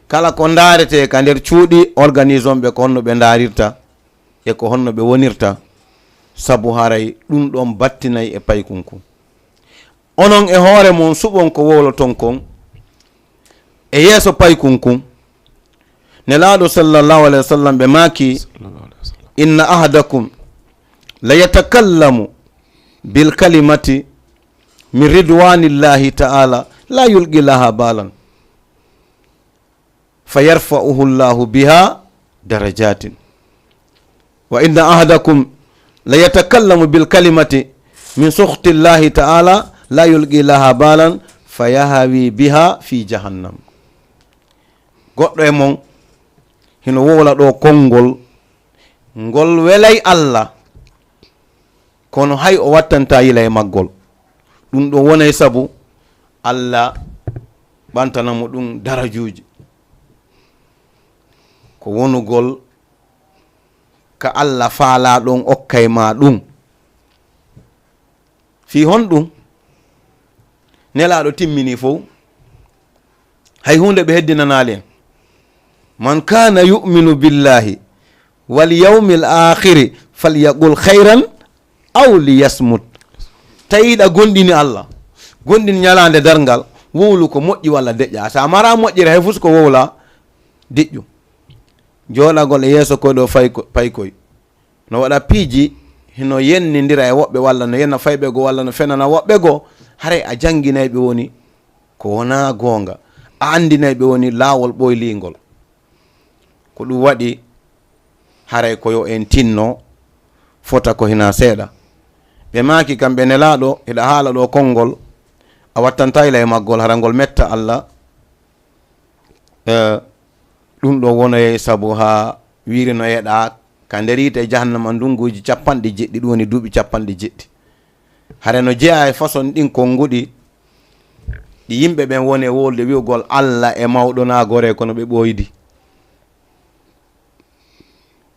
Kala ko daarete ka nder cuuɗi organisation ɓe ko honno ɓe daarirta e ko honno ɓe wonirta, sabu haray ɗum ɗon battinayi e paykunku. Onon e hoore mon suɓon ko wowloton kon e yeeso paykunkun nelaɗo sallallahu alayhi wa sallam ɓe maaki inna ahadakum la yatakallamu bil kalimati min ridwanillahi ta'ala la yulqi laha balan fa yarfa'uhu llahu biha darajatin wa inna ahadakum la yatakallamu bil kalimati min sukhti llahi ta'ala la yulqi laha balan fa yahawi biha fi jahannam. Goɗɗo e mon hino wowla ɗo konngol ngol welay Allah kono hay o wattanta yila e maggol. ɗum ɗo wonay sabu Allah ɓantanamo ɗum darajuji ko wonugol ka Allah faala ɗon okkay ma ɗum fi honɗum nelaɗo timmini fof hay hunde ɓe heddinanali en man kana yu'minu billahi wal yawmil akhiri falyaqul khayran aw liyasmut. tawiɗa gonɗini Allah gonɗini ñalande dargal wowlu ko moƴƴi walla deƴƴa, sa mara moƴƴere hay fus ko wowla deƴƴu. joɗagol e yeeso koɗo paykoy no waɗa piiji no yennidira e woɓɓe walla no yenna fayɓe go walla no fenana woɓɓe go haray a janginayɓe woni ko wona goonga a andinayɓe woni laawol ɓoylingol ko ɗum waɗi haray ko yo en tinno fota ko hina seeɗa ɓe maaki kamɓe nelaɗo eɗa haala ɗo konngol a wattantayla e maggol hara ngol metta Allah ɗum ɗo wonoye sabu ha wirino eɗa ka nder yite jahannama ndunguji 70 ɗum woni duuɓi 70 hare no jeeya e façon ɗin konnguɗi ɗi yimɓe ɓen woni wolde wi'ugol Allah e mawɗo na gore kono ɓe ɓoydi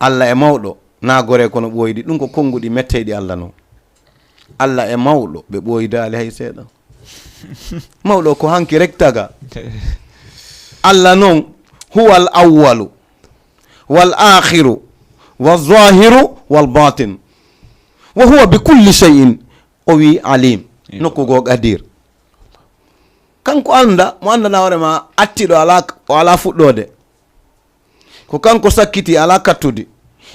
Allah e mawɗo na gore kono ɓoydi ɗum ko konnguɗi metteɗi Allah noon Allah e mawɗo ɓe ɓoydali hay seeɗa mawɗo ko hanki rek taga Allah noon huwa al awwalu wal akhiru wal zahiru wal batin wa huwa bi kulli shay'in o wi alim nokkugo qadir kanko anda mo andana hoorema attiɗo ala fuɗɗode ko kanko sakkiti ala kattude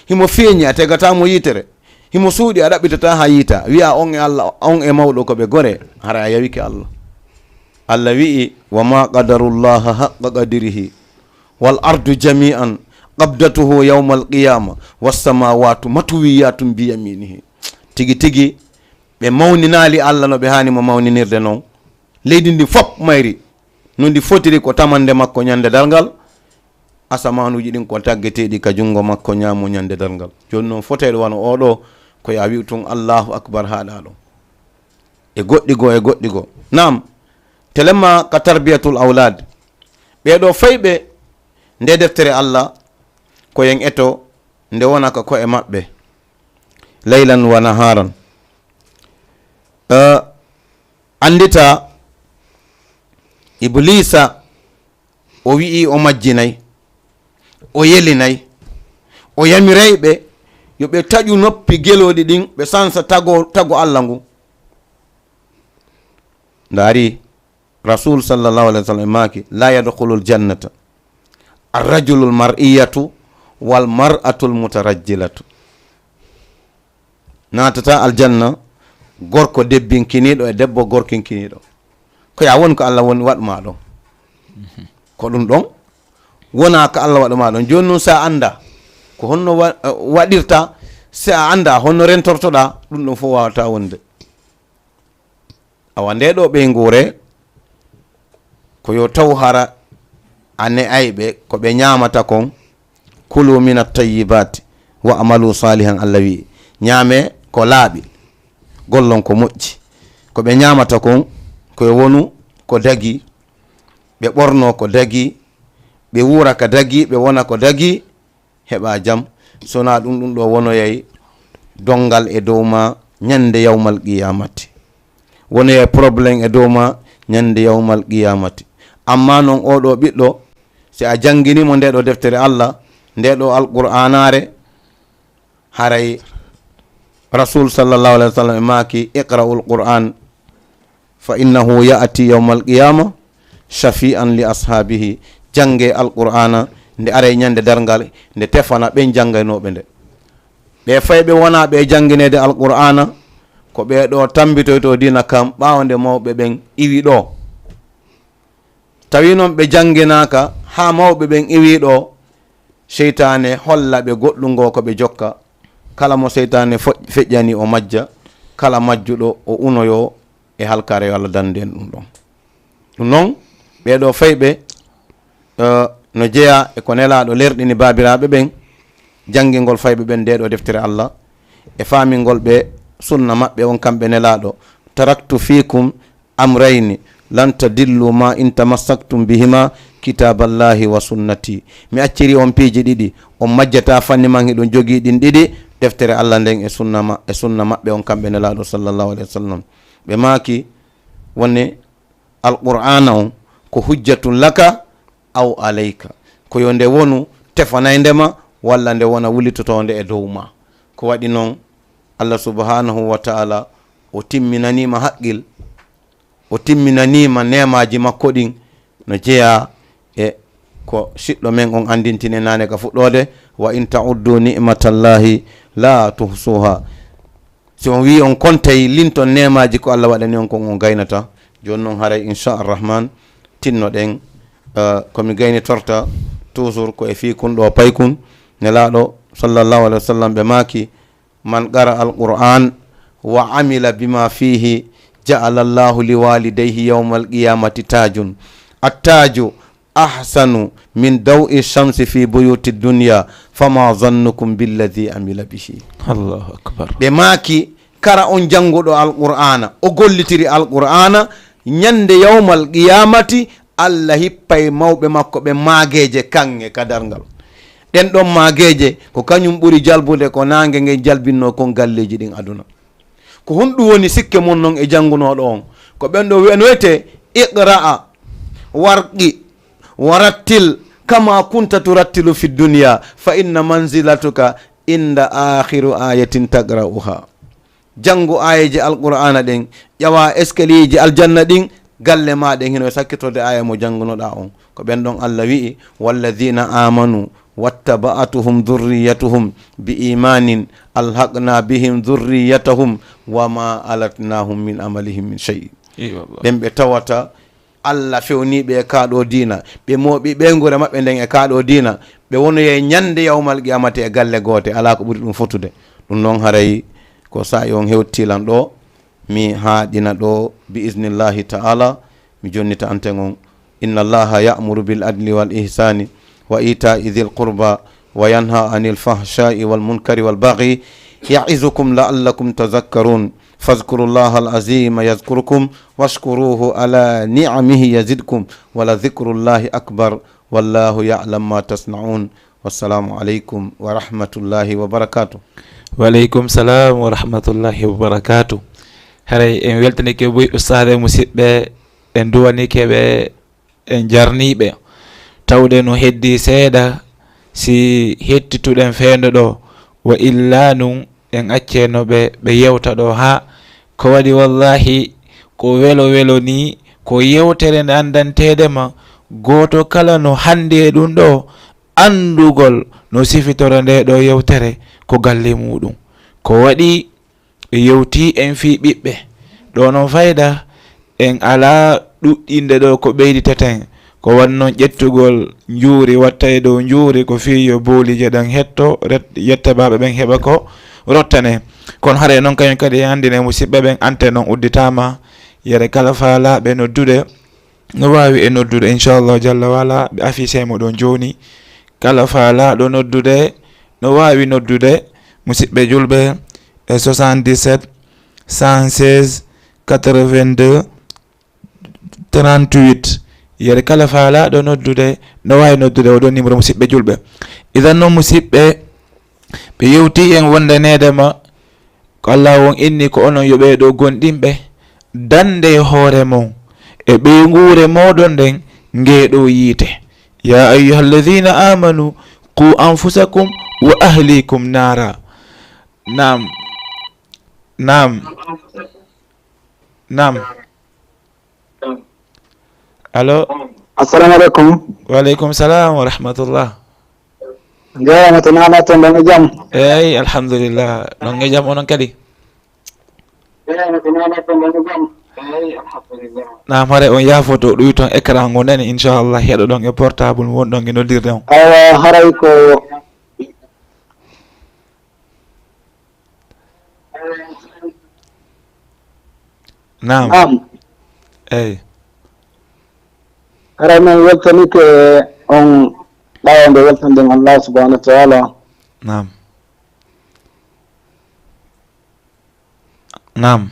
himo feeñi a tegatamo yitere himo suuɗi a ɗaɓɓitata ha yiita wiya on e Allah on e mawɗo koɓe gore hara a yawike Allah Allah wi'i wa ma qadarullaha haqqa qadirihi wal ardu jami'an qabdatuhu yawma alqiyama wassamawatu matwiyatun bi yaminihi tigi tigi ɓe mawninali Allah no ɓe hani mo mawninirde noon leydi ndi fop mayri no ndi fotiri ko tamande makko ñande dargal asamanuji ɗin ko taggeteɗi ka jungo makko ñaamo ñande dargal joni noon foteɗo wano oɗo ko ya wi tun Allahu akbar haɗa ɗo e goɗɗi go nam telemma ka tarbiyatul awlad ɓeɗo fayɓe nde deftere Allah ko yen eto nde wona ka ko e maɓɓe laylan wa naharan andita iblisa o wi'i o majjinayi o yelinay o yamirayɓe yo ɓe taƴu noppi geloɗi ɗin ɓe sansa tago Allah ngu ndaari rasul sallallahu alaihi wasallam maki la yadkhulul jannata arrajulul mar'iyatu wal mar'atul mutarajjilatu natata aljanna gorko debbinkiniɗo e debbo gorkinkiniɗo ko ya won ko Allah woni waɗma ɗon ko ɗum ɗon wona ko Allah waɗuma ɗon joni noon sa anda ko honno waɗirta si a anda honno rentortoɗa ɗum ɗon fof wawata wonde awa nde ɗo ɓeygure ko yo taw hara ane ayɓe ko ɓe ñamata kon kulu min at-tayyibati wa amalu salihan Allah wi ñaame ko laaɓi gollon ko moƴƴi ko ɓe ñamata kon koye wonu ko dagi ɓe ɓorno ko dagi ɓe wura ka dagi ɓe wona ko dagi heɓa jam sona ɗum ɗo wonoyay dongal e dow ma ñande yawmal qiyamati wonoyay probléme e dow ma ñande yawmal qiyamati amma noon oɗo ɓiɗɗo si a jangginimo nde ɗo deftere Allah nde ɗo alqur'anare haray rasul sallallahu alaihi wasallam maki iqra'ul qur'an fa innahu ya'ti yawmal qiyama shafi'an li ashabihi jange alqur'ana nde are ñande dargal nde tefana ɓen janggaynoɓe nde ɓe fayɓe wona ɓe janginede alqur'ana ko ɓe ɗo tambitoyto dina kam ɓawde mawɓe ɓen iwi ɗo tawi noon ɓe janginaka ha mawɓe ɓen iwi ɗo seytane holla ɓe goɗɗungo ko ɓe jokka kala mo seytane feƴƴani o majja kala majjuɗo o unoyo e halkare Allah danden ɗum ɗon ɗum noon ɓeɗo fayɓe no jeeya e ko nelaɗo lerɗini babiraɓe ɓen janggingol fayɓe ɓen ndeɗo deftere Allah e famingol ɓe sunna maɓɓe on kamɓe nelaɗo taraktu fikum amrayni lan tadillu ma in tamassaktum bihima kitaballahi wa sunnati mi acciri on piiji ɗiɗi on majjata fanni man hiɗon jogii ɗin ɗiɗi deftere Allah nden e sunna maɓɓe on kamɓe nelaɗo sallallahu alaihi wasallam ɓe maaki wonne alqur'ana on ko hujjatun laka aw alayka ko yo nde wonu tefanaydema walla nde wona wulitotonde e dow ma ko waɗi noon Allah subhanahu wa ta'ala o timminanima haqqil o timminanima nemaji makko ɗin no jeeya e ko siɗɗo men on andintine nane ka fuɗɗode wa in ta'uddu ni'matallahi la tuhsuha. si on wi on kontay linton nemaji ko Allah waɗani on kon on gaynata. joni noon haray inchalrahman tinnoɗen komi gaynitorta toujours ko e fi kun ɗo paykun nelaɗo sallallahu alaihi wasallam ɓe maki man qara alquran wa amila bima fihi ja'ala Allahu liwalidayhi yawma alqiyamati tajun attaju ahsanu min dawi shamsi fi buyuti dunya fama zannukum billadhi amila bihi. Allahu akbar. ɓe maki kara on janguɗo alqur'ana o gollitiri alqur'ana ñande yawmal qiyamati Allah hippay mawɓe makko ɓe maageje kange kadarngal. ɗen ɗon maageje ko kañum ɓuri jalbude ko nange nge jalbinno kon galleji ɗin aduna. ko honɗum woni sikke mon noon e jangunoɗo on ko ɓen ɗo wiyete iqra'a warqi warattil kama kunta turattilu fi dunya fa inna manzilatuka inda akhiru ayatin taqra'uha. jangu ayaji alqur'ana ɗen ƴawa escalier ji aljanna ɗin galle maɗen hino sakkitode aya mo jangunoɗa on ko ɓen ɗon Allah wi'i walladhina amanu wattaba'atuhum dhurriyyatuhum bi imanin alhaqna bihim dhurriyyatahum wama alatnahum min amalihim min shay. ɓen ɓe tawata Allah fewniɓe e kaɗo dina ɓe moɓi ɓeygure maɓɓe nden e kaɗo dina ɓe wonoye ñande yawmal qiyamati e galle gote ala ko ɓuri ɗum fotude. ɗum noon haray ko sa'i on hewtilan ɗo mi haɗina ɗo bi isnillahi ta'ala mi jonnita anten on. inna allaha ya'muru bil adli wal ihsani wa ita'i dhil qurba wa yanha anil fahsha'i wal munkari wal baghi ya'izukum la'allakum tadhakkarun fadhkurullaha al-azima yadhkurukum washkuruhu ala ni'amihi yazidkum wa la dhikrullahi akbar wallahu ya'lam ma tasna'un. wassalamu alaikum wa rahmatullahi wa barakatuh. Waleykum salam wa rahmatullahi wa barakatuh. haray en weltanike boy ustade musidɓe en duwanikeɓe en jarniɓe tawde no heddi seeɗa si hettituɗen feendo ɗo wa illa nun en accenoɓe ɓe yewta ɗo ha ko waɗi wallahi ko welo ni ko yewtere nde andantedema goto kala no hande ɗum ɗo andugol no sifitoro nde ɗo yewtere ko galle muɗum ko waɗi yewti en fi ɓiɓɓe ɗo non fayda en ala ɗuɗɗinde ɗo ko ɓeyditeten ko wannon ƴettugol juuri watta e dow juuri ko fiyo boolije ɗen hetto yetta baɓe ɓen heɓa ko rottane. kono haɗa noon kañum kadi andine musidɓe ɓen ante noon udditama yere kala faalaɓe noddude no wawi e noddude inchallahu jalla wala ɓe affichemo ɗon joni kala faalaɗo noddude no wawi noddude musidɓe julɓe e 77 116 82 38 yere kala faalaɗo noddude no wawi noddude oɗon numéro musidɓe julɓe. idan noon musidɓe ɓe yewti en wondanedema ko Allah won inni ko onon yoɓeɗo gonɗinɓe dande hoore mon e ɓeygure moɗon nden ngeɗo yiite. ya ayyuha alladhina amanu qu anfusakum wa ahlikum nara. Naam. Allo. Assalamu alaikum. Wa alaikum salam wa rahmatullah. Jaya tunana to ndongo jam. Alhamdulillah. Ndongo jam onon kadi. Jaya tunana to ndongo jam. Alhamdulillah. Naam hare on yafoto ɗuy ton écran ngo nani inchallah heɗo ɗon e portable wonɗon e noddirde on. Haray ko Naam. Eyi. haray men weltanike on ɗawande weltanden Allah subhanahu wa ta'ala. Naam.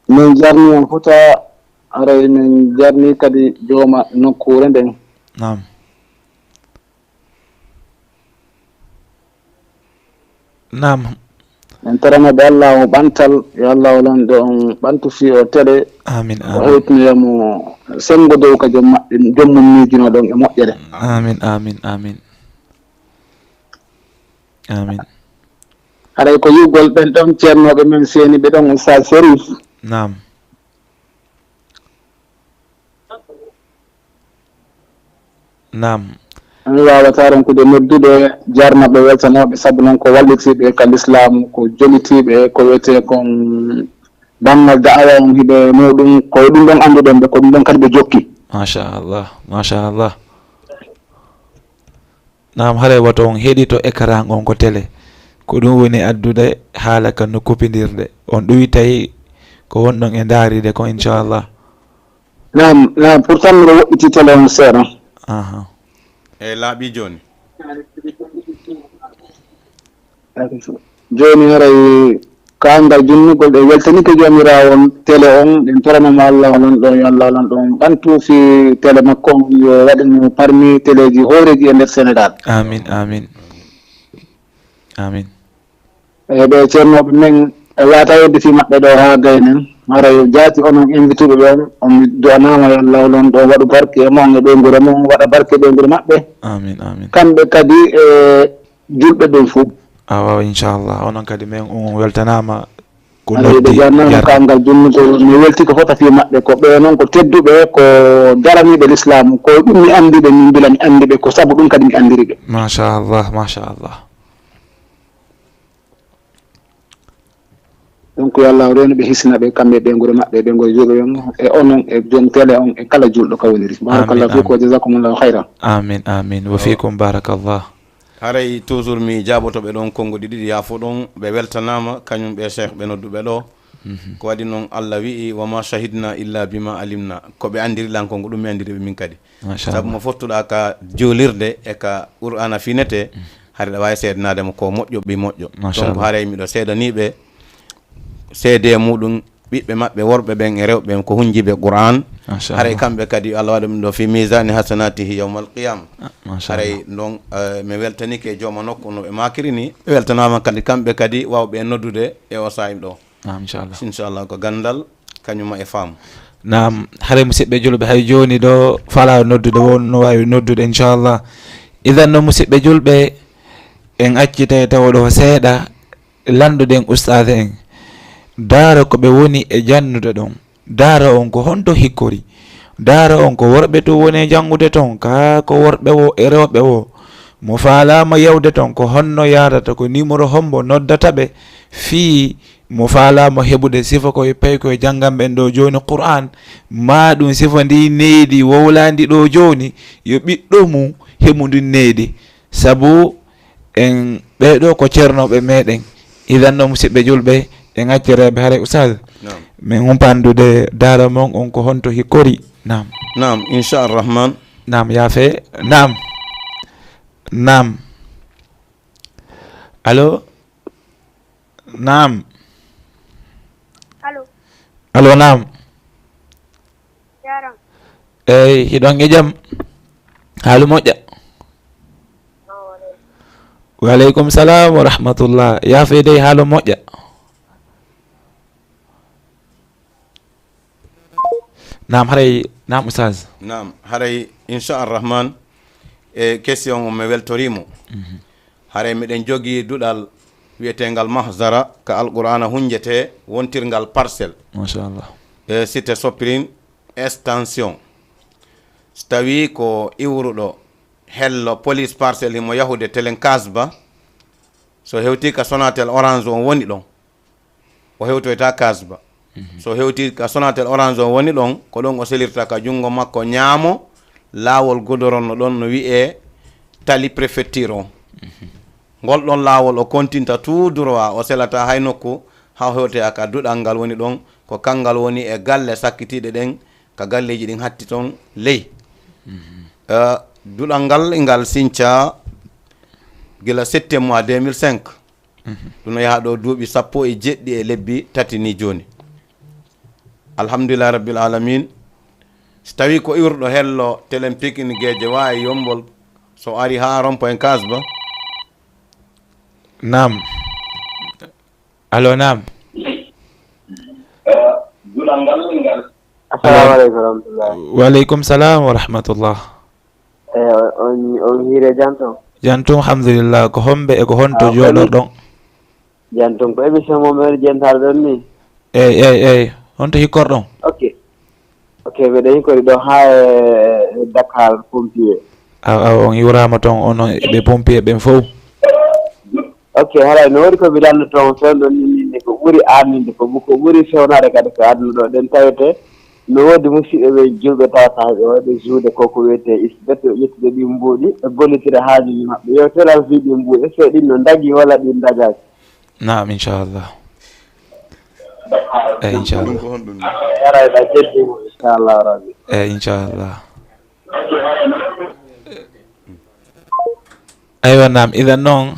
min jarni on fota haray min jarni kadi jooma nokkure nden. Naam. en taranoɓe Allah o ɓantal yo Allah olan ɗo on ɓantu fi o teɗe. Amin. o hewtinoyamo sengo dow ka jommum miijino ɗon e moƴƴere. Amin. haray ko yugol ɓen ɗon ceernoɓe men seeni ɓe ɗon Oustaz Sérif. nam mi wawata ronkude noddude jarnaɓe weltanoɓe saabu noon ko wallitiɓe ka l'islam ko jolitiɓe ko wiyete kon banggal da'awa on hiɓe muɗum ko ɗum ɗon anduɗen ɓe ko ɗum ɗon kadi ɓe jokki. machallah nam haray woto on heeɗito écran on ko télé ko ɗum woni addude haala ka no kupidirde on ɗuwi tawi ko wonɗon e daaride ko inchallah. nam pourtant miɗo woɗɗiti télé on seeɗa. e laaɓi joni joni haray kangal junnugol ɗe weltanike jomirawo on télé on ɗen toranoma Allah onon ɗon yo Allah onon ɗon ɓantu fi télé makko on yo waɗino parmi téléji hooreji e nder Sénégal. amin ɓe ceernoɓe men e wata wedde fi maɓɓe ɗo ha gaynen haray jaati onon invituɓe ɓen on duwanama yo Allah onon ɗon waɗu barke e mon e ɓeygure mon waɗa barke ɓeygure maɓɓe. amin kamɓe kadi e julɓe ɗon fof. awa inchallah onon kadi min on weltanama ko noddi jannama kangal junnugol mi welti ko fota fi maɓɓe ko ɓe noon ko tedduɓe ko jaraniɓe l'islam ko ɗum mi andiɓe min mbila mi andiɓe ko saabu ɗum kadi mi andiri ɓe. machallah donc yo Allah reno ɓe hisina ɓe kamɓe ɓe gure maɓɓe ɓe gure julɓe ɓen e onon e joom télé on e kala julɗo kawodiri. barakallah fikum wa jazakumullahu khayran. amin wa fikum barakallah. haray toujours mi jaabotoɓe ɗon konngodi ɗiɗi yaafo ɗon ɓe weltanama kañum ɓe cheikh ɓe nodduɓe ɗo ko waɗi noon Allah wi'i wama shahidna illa bima alimna ko ɓe andiri lan kongo ɗum mi andiriɓe min kadi saabu mo fottuɗa ka jolirde e ka qur'ana finete haade ɗa wawi seedanademo ko moƴƴo ɓi moƴƴo donc haray miɗo seedaniɓe seede muɗum ɓiɓɓe maɓɓe worɓe ɓen e rewɓe ɓen ko hunjiɓe qur'an haray kamɓe kadi Allah waɗa ɗum ɗo fi misani hasanatihi yawmal qiyama haray donc mi weltanike e jooma nokku no ɓe makiri ni ɓe weltanama kadi kamɓe kadi wawɓe noddude e o sahim ɗo inchallah ko gandal kañuma e faamu. nam haray musidɓe julɓe hay joni ɗo fala noddude wonno wawi noddude inchallah idan no musidɓe julɓe en accitay tawa ɗo seeɗa landuɗen ustade en daara ko ɓe woni e jannude ɗon daara on ko honto hikkori daara on ko worɓe to woni jangude ton ka ko worɓe wo e rewɓe wo mo faalama yewde ton ko honno yarata ko numéro hombo noddata ɓe fii mo faalama heɓude sifa koye pay koye jangganɓen ɗo joni qur'an ma ɗum sifa ndi needi wowlandi ɗo joni yo ɓiɗɗo mum heɓudu needi sabu en ɓeɗo ko ceernoɓe meɗen idan no musidɓe julɓe en accireɓe haare ustad min humpandude daara mon on ko honto hikkori. nam inchalrahman nam yaafe nam allo nam allo nam eyyi hiɗon e jaam haalu moƴƴa waleykum salam wa rahmatullah yaafe dey haalu moƴƴa nam haray nam ustaz nam haray inchalrahman e question o mi weltorimo haray miɗen jogui duɗal wiyetengal mahzara ka alqur'ana hunjete wontirgal parcelle machallah e cité soprin extension so tawi ko iwruɗo hello police parcelle himo yahude telen kasba so hewti ka Sonatel orange on woni ɗon o hewtoyta kasba so hewti ka Sonatel orange on woni ɗon ko ɗon o selirta ka jungo makko ñaamo laawol godoronno ɗon no wiye tali préfecture on ngol ɗon laawol o continta tout droit o selata hay nokku ha hewte ka duɗal ngal woni ɗon ko kangal woni e galle sakkitiɗe ɗen ka galleji ɗin hatti toon ley duɗal ngal sinca gila 7 mois 2005 ɗum yaha ɗo duuɓi 17 e lebbi tati ni joni alhamdulillah rabbil alamin so tawi ko iwruɗo hello telen pikini gueje wawi yombol so ari ha rond-point kasba nam allo nam assalamu aleykum warahmatullah. waleykum salam wa rahmatullah. on hiire janton jantum alhamdulillah ko hombe e ko honto joɗor ɗon janton ko émission mo mbeɗa jentade ɗon ni eyyi honto hikkorɗon ok mbeɗa hikkori ɗo ha e Dakar pompier on yurama ton onon ɓe pompier ɓen fof. Ok, haray no waɗi ko mbiɗanno toon fewno ni ko ɓuri anninde ko ɓuri fewnade kadi ko aduna ɗo ɗen tawete no woodi musidɓe ɓe julɓe tawata ɓe waɗi juude koko wiyete isbete o ƴettude ɗi mbuuɗi e gollitire haajuji maɓɓe yewteran fi ɗi mbuuɗi so ɗin no dagi walla ɗin dagaki. Naam, inchallah. Inchallah. Haray ɗa jeddimo inchallah rabbi. Inchallah. Aywa naam, idan noon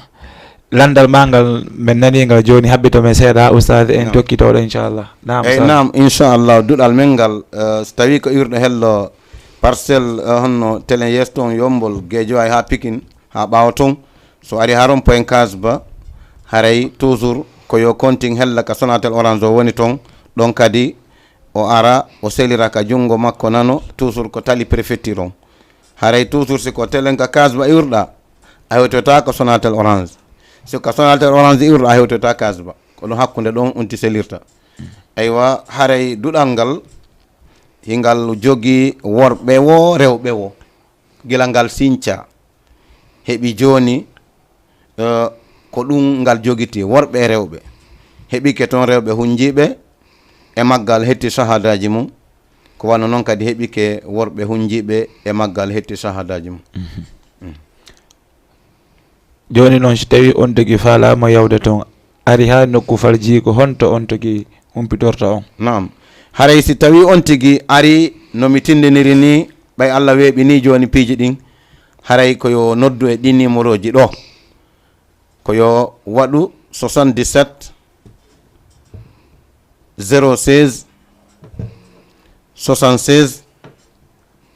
landal mangal men nanigal joni habbito men seeɗa oustad en tokkitoɗo inchallah. Naam naam inchallah duɗal men ngal so tawi ko iwrɗo hello parcelle honno télé yeston yombol guejo ay ha Pikine ha ɓawa ton so ari ha rond-point Kasba haray toujours ko yo konting hella ka Sonatel Orange o woni ton ɗon kadi o ara o selira ka jungo makko nano toujours ko tali préfecture on haray toujours siko télé ka Kasba iwrɗa a hewtota ko Sonatel Orange siko Sonatel Orange iwrɗa a hewtota Kasba ko ɗum hakkude ɗon unti selirta. Aywa haray duɗal ngal hingal jogi worɓe wo rewɓe wo gila ngal sinca heɓi joni ko ɗum ngal jogiti worɓe e rewɓe heɓike toon rewɓe hunjiɓe e maggal hetti sahadaji mum ko wanno noon kadi heɓike worɓe hunjiɓe e maggal hetti sahadaji mum. Joni noon so tawi on togi falama yawde toon ari ha nokku falji ko honto on togi humpitorta on. Naam, haray si tawi on tigi ari no mi tindiniri ni ɓay Allah weeɓi ni joni piiji ɗin haray koyo noddu e ɗi numéro ji ɗo koyo waɗu 77 016 76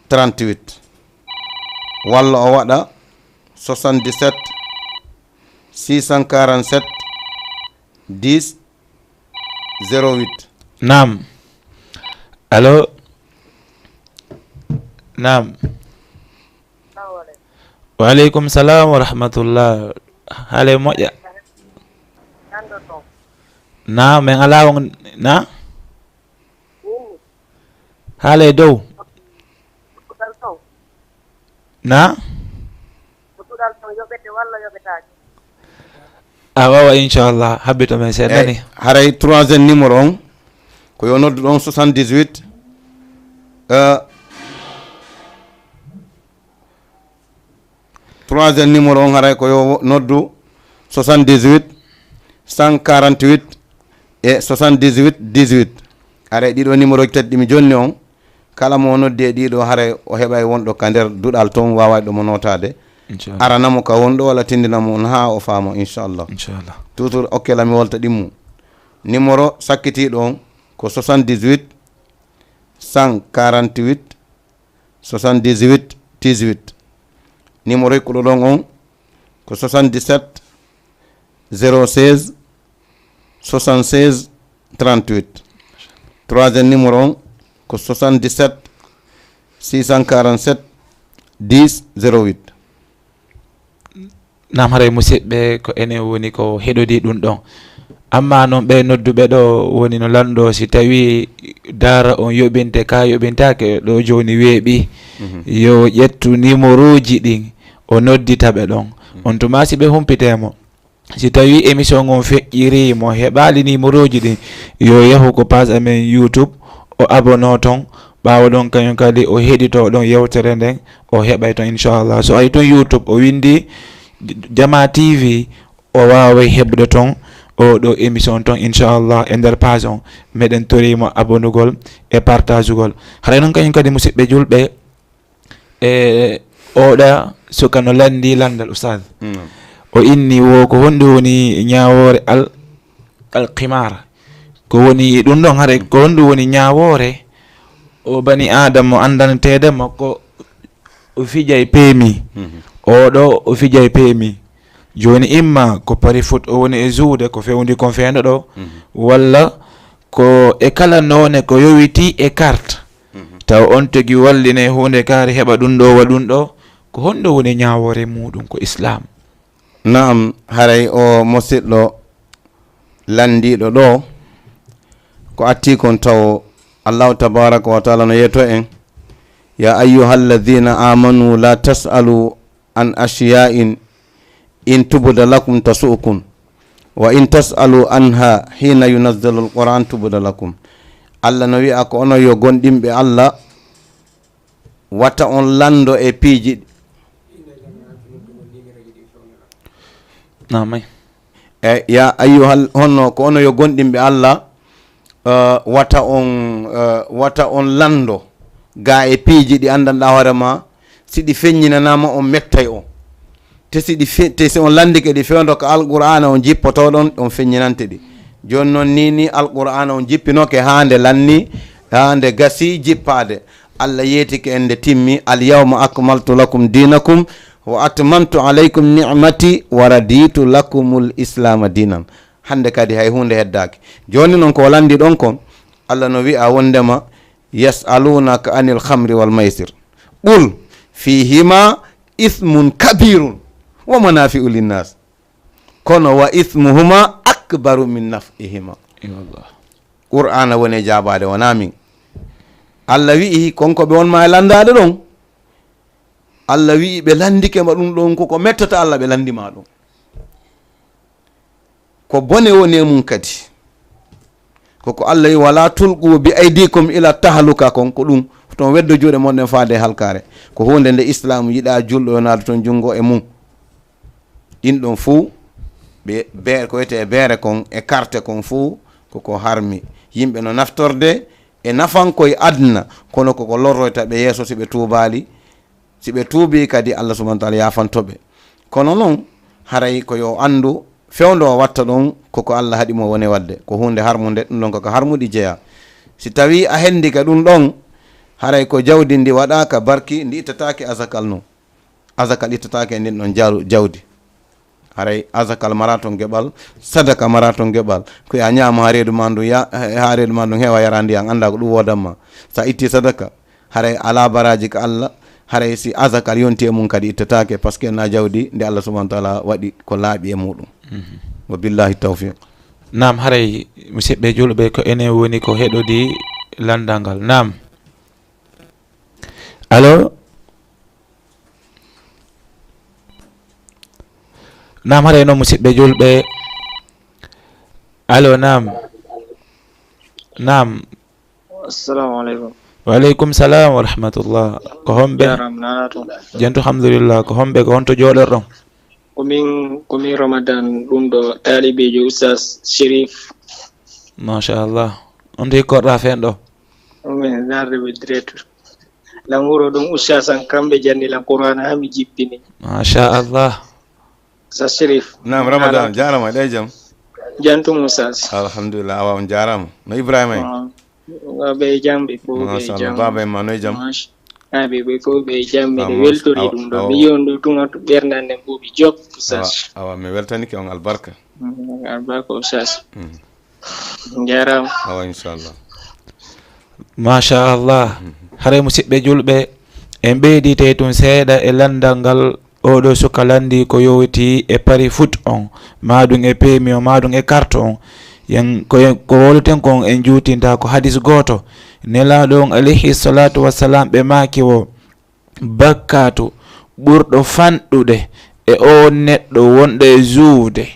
38 walla o waɗa 77 647 10 08. Naam. Allo. Naam. Wa alaikum salam wa rahmatullah. Hale moƴƴa. Na men ala on na? Hale dow. Na? Wawa inchallah habbito men seeɗani. Haray troisième numéro on ko yo noddu ɗon 78 troisième numéro on haray ko yo noddu 78 148 e 78 18 haray ɗiɗo numéro ji tati ɗimi jonni on kala mo noddi e ɗiɗo haray o heɓay wonɗo ka nder duɗal toon wawa ɗomo notade aranamo ka wonɗo walla tindinamo on ha o faamo inchallah toujours okkelami wolta ɗimmu numéro sakkitiɗo on ko 78 148 78 18 numéro ikkuɗo ɗon on ko 77 016 76 38 troisième numéro on ko 77 647 10 08. Nam haray musidɓe ko enen woni ko heɗodi ɗum ɗon amma noon ɓe nodduɓe ɗo woni no lanɗo si tawi dara on yoɓinte ka yoɓintake ɗo joni weeɓi yo ƴettu numéro ji ɗin o nodditaɓe ɗon on tuma si ɓe humpitemo si tawi émission on feƴƴiri mo heɓali numéro ji ɗin yo yahu ko page amen YouTube o abono ton ɓawa ɗon kañum kadi o heɗito ɗon yewtere nden o heɓay ton inchallah so ari ton YouTube o windi Jama TV o waway heɓde ton o ɗo émission ton inchallah e nder page on meɗen torimo abonugol e partage ugol haray noon kañum kadi musidɓe julɓe e oɗa suka no landi landal oustad o inni wo ko honɗi woni ñawore alqimar ko woni ɗum ɗon haray ko honɗi woni ñawore o bani adama andanteede makko o fijay peemi oɗo o fijay peemi joni imma ko pari foot o woni e juude ko fewndi kon feendo ɗo walla ko e kala none ko yowiti e carte taw on tigi walline hunde kaari heɓa ɗum ɗo wa ɗum ɗo ko honɗo woni ñawore muɗum ko islam. Naam haray o musidɗo landiɗo ɗo ko atti kon taw allahu tabaraka wa taala no yeeto en ya ayuha alladhina amanu la tasalu an ashiya'in in tubda lakum tasu'kum wa in tasalu anha hina yunazzalu alquran tubda lakum. Allah no wi'a ko ono yo gonɗimɓe Allah wata on lando e piiji ya ayyuhal honno ko ono yo gonɗimɓe Allah wata on lando ga e piiji ɗi andanɗa hoorema si ɗi feññinanama on mettay o te si on landike ɗi fewdo ko alqur'ana on jippotoɗon on feññinante ɗi. joni noon ni alqur'ana on jippinoke hande lanni hande gasi jippade. Allah yeetike en nde timmi al yawma akmaltu lakum dinakum wa atmamtu alaykum ni'mati wa raditu lakumul islama dinan. hande kadi hay hunde heddaki. joni noon ko landi ɗon kon Allah no wi'a wondema yas'alunaka anil khamri wal maisir qul fihima ismun kabirun wa manafi'u linnas kono wa ismuhuma akbaru min naf'ihima. qur'ana woni jabade wona min. Allah wi'i konko ɓe wonma e landade ɗon. Allah wi'i ɓe landike ma ɗum ɗon koko mettata Allah ɓe landima ɗum ko bone woni e mum kadi koko Allah wi wala tulqu bi aydikum ila tahluka kon ko ɗum ton weddo juuɗe monɗen faade halkare ko hunde nde islam yiɗa julɗo yonade toon jungo e mum. ɗin ɗon fuu ɓe ko wiyete e beere kon e carte kon fuu koko harmi yimɓe no naftorde e nafankoye adna kono koko lorroyta ɓe yeeso si ɓe tuubali si ɓe tuubi kadi Allah subhanahu wa ta'ala yafantoɓe. kono noon haray ko yo andu fewndo o watta ɗon koko Allah haɗimo woni wadde ko hunde harmude ɗum ɗon koko harmuɗi jeeya. si tawi a hendi ka ɗum ɗon haray ko jawdi ndi waɗaka barki ndi ittatake azakal noon azakal ittatake e ndin ɗon jawdi. haray azakal maraton geɓal sadaka maraton geɓal ko ya ñama ha reedu ma ndu heewa yara ndiyan anda ko ɗum wodanma. sa itti sadaka haray ala baraji ka Allah haray si azakal yonti e mum kadi ittatake par ce que na jawdi nde Allah subhanahu wa ta'ala waɗi ko laaɓi e muɗum. wa billahi tawfiq. Nam haray musidɓe julɓe ko enen woni ko heɗodi landal ngal. Nam allo nam haray noon musidɓe julɓe allo nam assalamu aleykum. wa aleykum salam wa rahmatullah. ko homɓe jentu alhamdulillah ko homɓe ko honto jooɗorɗon? komin ramadan ɗum ɗo talibejo oustaz Chérif. machallah on to hikkorɗa fen ɗo? min nardeɓe directeur lan wuro ɗum oustaz an kamɓe jannilan qur'ana ha mi jippini. machallah oustaz Chérif. nam ramadan jarama ɗe jaam jantum oustaz. alhamdulillah awa on jarama no Ibrahima en ɓe jam ɓe fo ɓe jam baba en ma noye jaam ɓe fo ɓe jam miɗe weltori ɗum ɗo mi yiyon ɗo tuma ɓerdande mbuɓi job oustaz. awa mi weltanike on albarka oustaz jarama awa inchallah machallah. haray musidɓe julɓe en ɓeydite tun seeɗa e landal ngal oɗo suka landi ko yowiti e pari foot on maɗum e pemi o maɗum e carte on yen ko woluten kon en juutinta ko hadis goto nelaɗo on alayhi salatu wassalam ɓe maki o bakkatu ɓurɗo fanɗude e o neɗɗo wonɗo e juude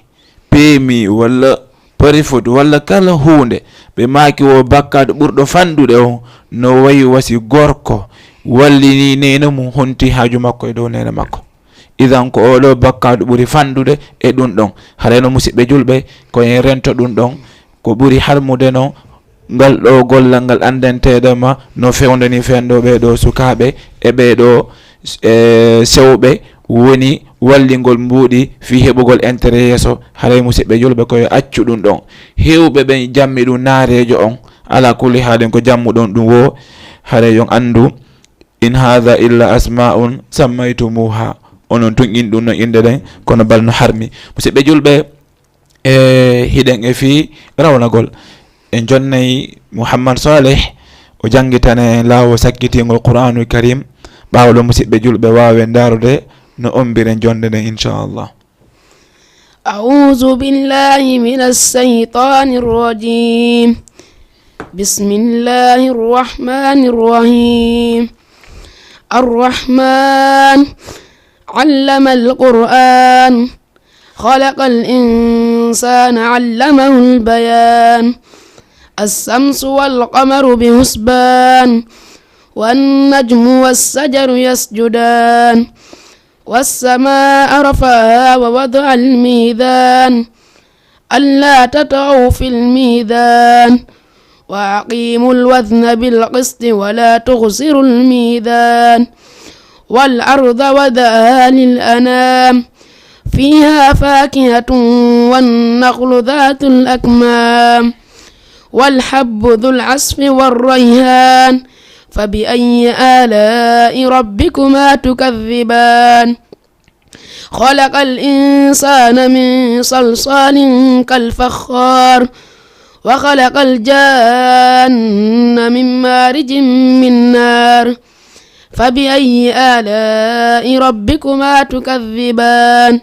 pemi walla pari foot walla kala hunde ɓe maki o bakkatu ɓurɗo fanɗude on no wayi wasi gorko wallini nene mum honti haaju makko e dow nene makko. idan ko oɗo bakkadu ɓuri fandude e ɗum ɗon. harayno musidɓe julɓe ko en rento ɗum ɗon ko ɓuri harmude noon ngal ɗo gollal ngal andenteɗema no fewdani fenɗo ɓeɗo sukaɓe e ɓeɗo sewɓe woni wallingol mbuuɗi fi heɓugol intérêt yeeso. haray musidɓe julɓe koye accu ɗum ɗon hewɓe ɓe jammi ɗum naarejo on ala kulli haalin ko jammuɗon ɗum wo. haray yon andu in hadha illa asma'un sammaytumuha onon tun in ɗum no inde ɗen kono bal no harmi. musidɓe julɓe e hiɗen e fi rawnagol en jonnayi Mouhammad Saleh o janngitane laawo sakkitingol Qur'anul Karim ɓaawɗo musidɓe julɓe waawen daarude no ombiren jonde ɗen inchallah. أعوذ بالله من الشيطان الرجيم بسم الله الرحمن الرحيم الرحمن علم القرآن خلق الإنسان علمه البيان الشمس والقمر بحسبان والنجم والشجر يسجدان والسماء رفعها ووضع الميزان ألا تطغوا في الميزان وأقيموا الوزن بالقسط ولا تخسروا الميزان والأرض وضعها للأنام فيها فاكهة والنخل ذات الأكمام والحب ذو العصف والريحان فبأي آلاء ربكما تكذبان خلق الإنسان من صلصال كالفخار وخلق الجان من مارج من نار فبأي آلاء ربكما تكذبان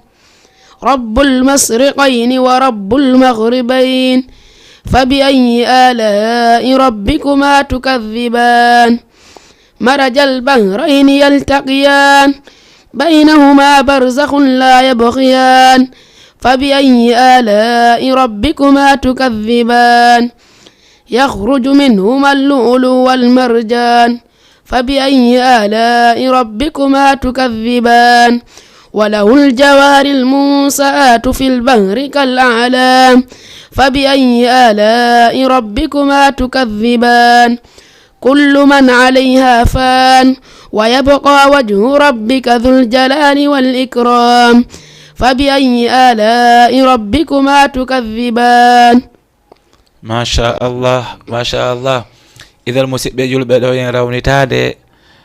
رب المشرقين ورب المغربين فبأي آلاء ربكما تكذبان مرج البحرين يلتقيان بينهما برزخ لا يبغيان فبأي آلاء ربكما تكذبان يخرج منهما اللؤلؤ والمرجان فبأي آلاء ربكما تكذبان وله الجوار المنشآت في البحر كالأعلام فبأي آلاء ربكما تكذبان كل من عليها فان ويبقى وجه ربك ذو الجلال والإكرام فبأي آلاء ربكما تكذبان. ما شاء الله ما شاء الله. إذا المسيب julɓe ɗo en rawnitade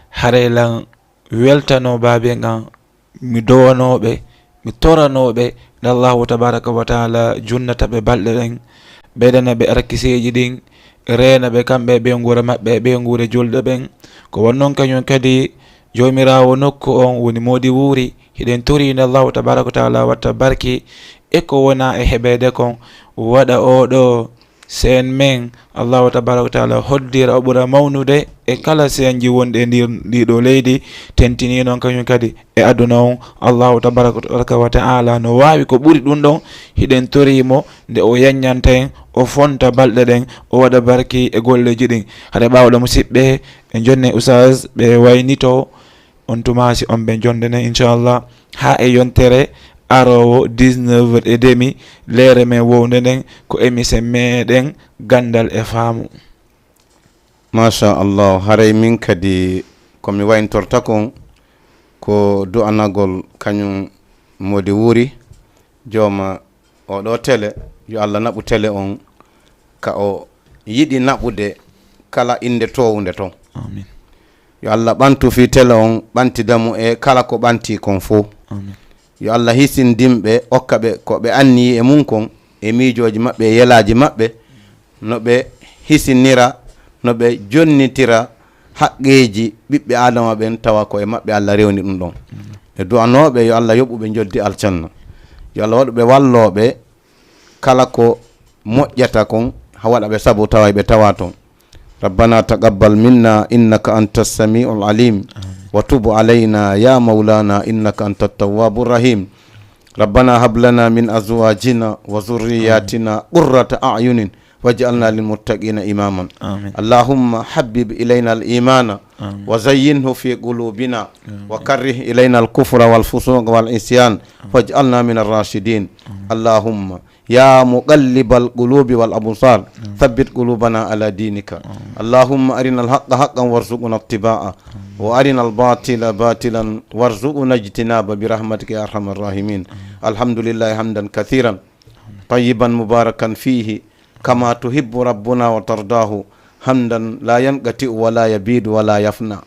harelan weltano babe ngam mi dowanoɓe mi toranoɓe nde Allahu tabaraka wa taala junnata ɓe balɗe ɗen ɓeydana ɓe arkiseji ɗin rena ɓe kamɓe ɓe guura maɓɓe ɓe guure julɗe ɓen ko wonnon kañum kadi jomirawo nokku on woni modi wuuri hiɗen tori nde Allahu tabaraka wa taala watta barki e ko wona e heɓede kon waɗa oɗo sen men Allahu tabaraka wa taala hoddira o ɓuura mawnude e kala senji wonɗe ndiɗo leydi tentini noon kañum kadi e aduna on Allahu tabaraka wa taala no wawi ko ɓuuri ɗum ɗon hiɗen torimo nde o yanñanta en o fonta balɗe ɗen o waɗa barki e golleji ɗin haɗa ɓawɗo musidɓe e jonne oustaz ɓe waynito on tumasi on ɓe jondene inchallah ha e yontere arowo 19h30 leere men wowde nden ko émission meɗen gandal e faamu. machallah haray min kadi komi wayntorta kon ko du'anagol kañum modi wuuri jooma oɗo télé yo Allah naɓu télé on ka o yiɗi naɓude kala inde towunde ton. Amin. Yo Allah ɓantu fi télé on ɓantidamo e kala ko ɓanti kon fo. Amin. Yo Allah hisindimɓe okka ɓe ko ɓe anni e mum kon e miijoji maɓɓe e yelaji maɓɓe no ɓe hisinira no ɓe jonnitira haqqeji ɓiɓɓe adama ɓen tawa ko e maɓɓe Allah rewni ɗum ɗon. E du'anoɓe yo Allah yoɓuɓe joddi aljanna. Yo Allah waɗuɓe walloɓe kala ko moƴƴata kon ha waɗaɓe sabu tawa ɓe tawa ton. ربنا تقبل منا إنك أنت السميع العليم وتب علينا يا مولانا إنك أنت التواب الرحيم ربنا هب لنا من أزواجنا وذرياتنا قرة أعين واجعلنا للمتقين إماما. اللهم حبب إلينا الإيمان وزينه في قلوبنا وكره إلينا الكفر والفسوق والعصيان واجعلنا من الراشدين. اللهم يا مقلب القلوب والأبصار ثبت قلوبنا على دينك. اللهم أرنا الحق حقا وارزقنا اتباعه وأرنا الباطل باطلا وارزقنا اجتنابه برحمتك يا أرحم الراحمين. الحمد لله حمدا كثيرا طيبا مباركا فيه كما تحب ربنا وترضاه حمدا لا ينقطع ولا يبيد ولا يفنى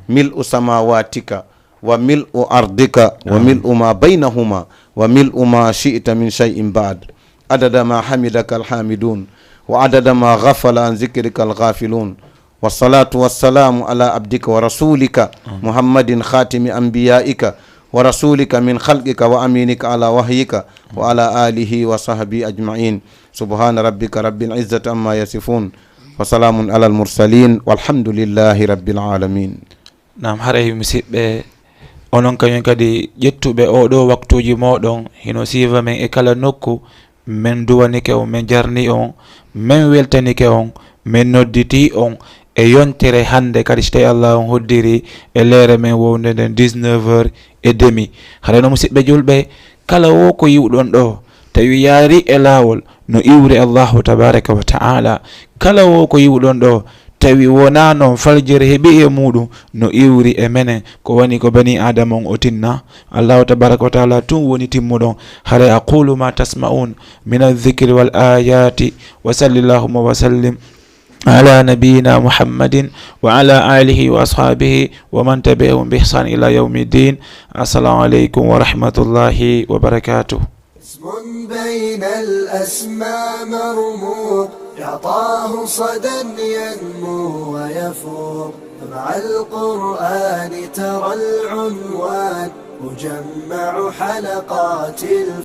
ملء سماواتك وملء أرضك وملء ما بينهما وملء ما شئت من شيء بعد عدد ما حمدك الحامدون وعدد ما غفل عن ذكرك الغافلون. والصلاة والسلام على عبدك ورسولك محمد خاتم أنبيائك ورسولك من خلقك وأمينك على وحيك وعلى آله وصحبه أجمعين. سبحان ربك رب العزة عما يصفون وسلام على المرسلين والحمد لله رب العالمين. nam haray musidɓe onon kañum kadi ƴettuɓe oɗo waktuji moɗon hino siva men e kala nokku min duwanike on, min jarni on, min weltanike on, min nodditi on e yontere hande kadi so tawi Allah on hoddiri e leere men wonde nden 19h30. haɗano musidɓe julɓe, kala wo ko yiwɗon ɗo tawi yaari e laawol no iwri Allahu tabaraka wa ta'ala, kala wo ko yiwɗon ɗo tawi wona noon faljere heeɓi e muɗum no iwri e menen ko woni ko bani adama on o tinna. Allahu tabaraka wa ta'ala tun woni timmuɗon. hare aqulu ma tasma'un min aldhikri wal ayati wa sallallahu wa sallim على نبينا محمد وعلى آله وأصحابه ومن تبعهم بإحسان إلى يوم الدين. السلام عليكم ورحمة الله وبركاته. اسم بين الأسماء مرموق يعطاه صدى ينمو ويفوق. مع القرآن ترى العنوان مجمع حلقات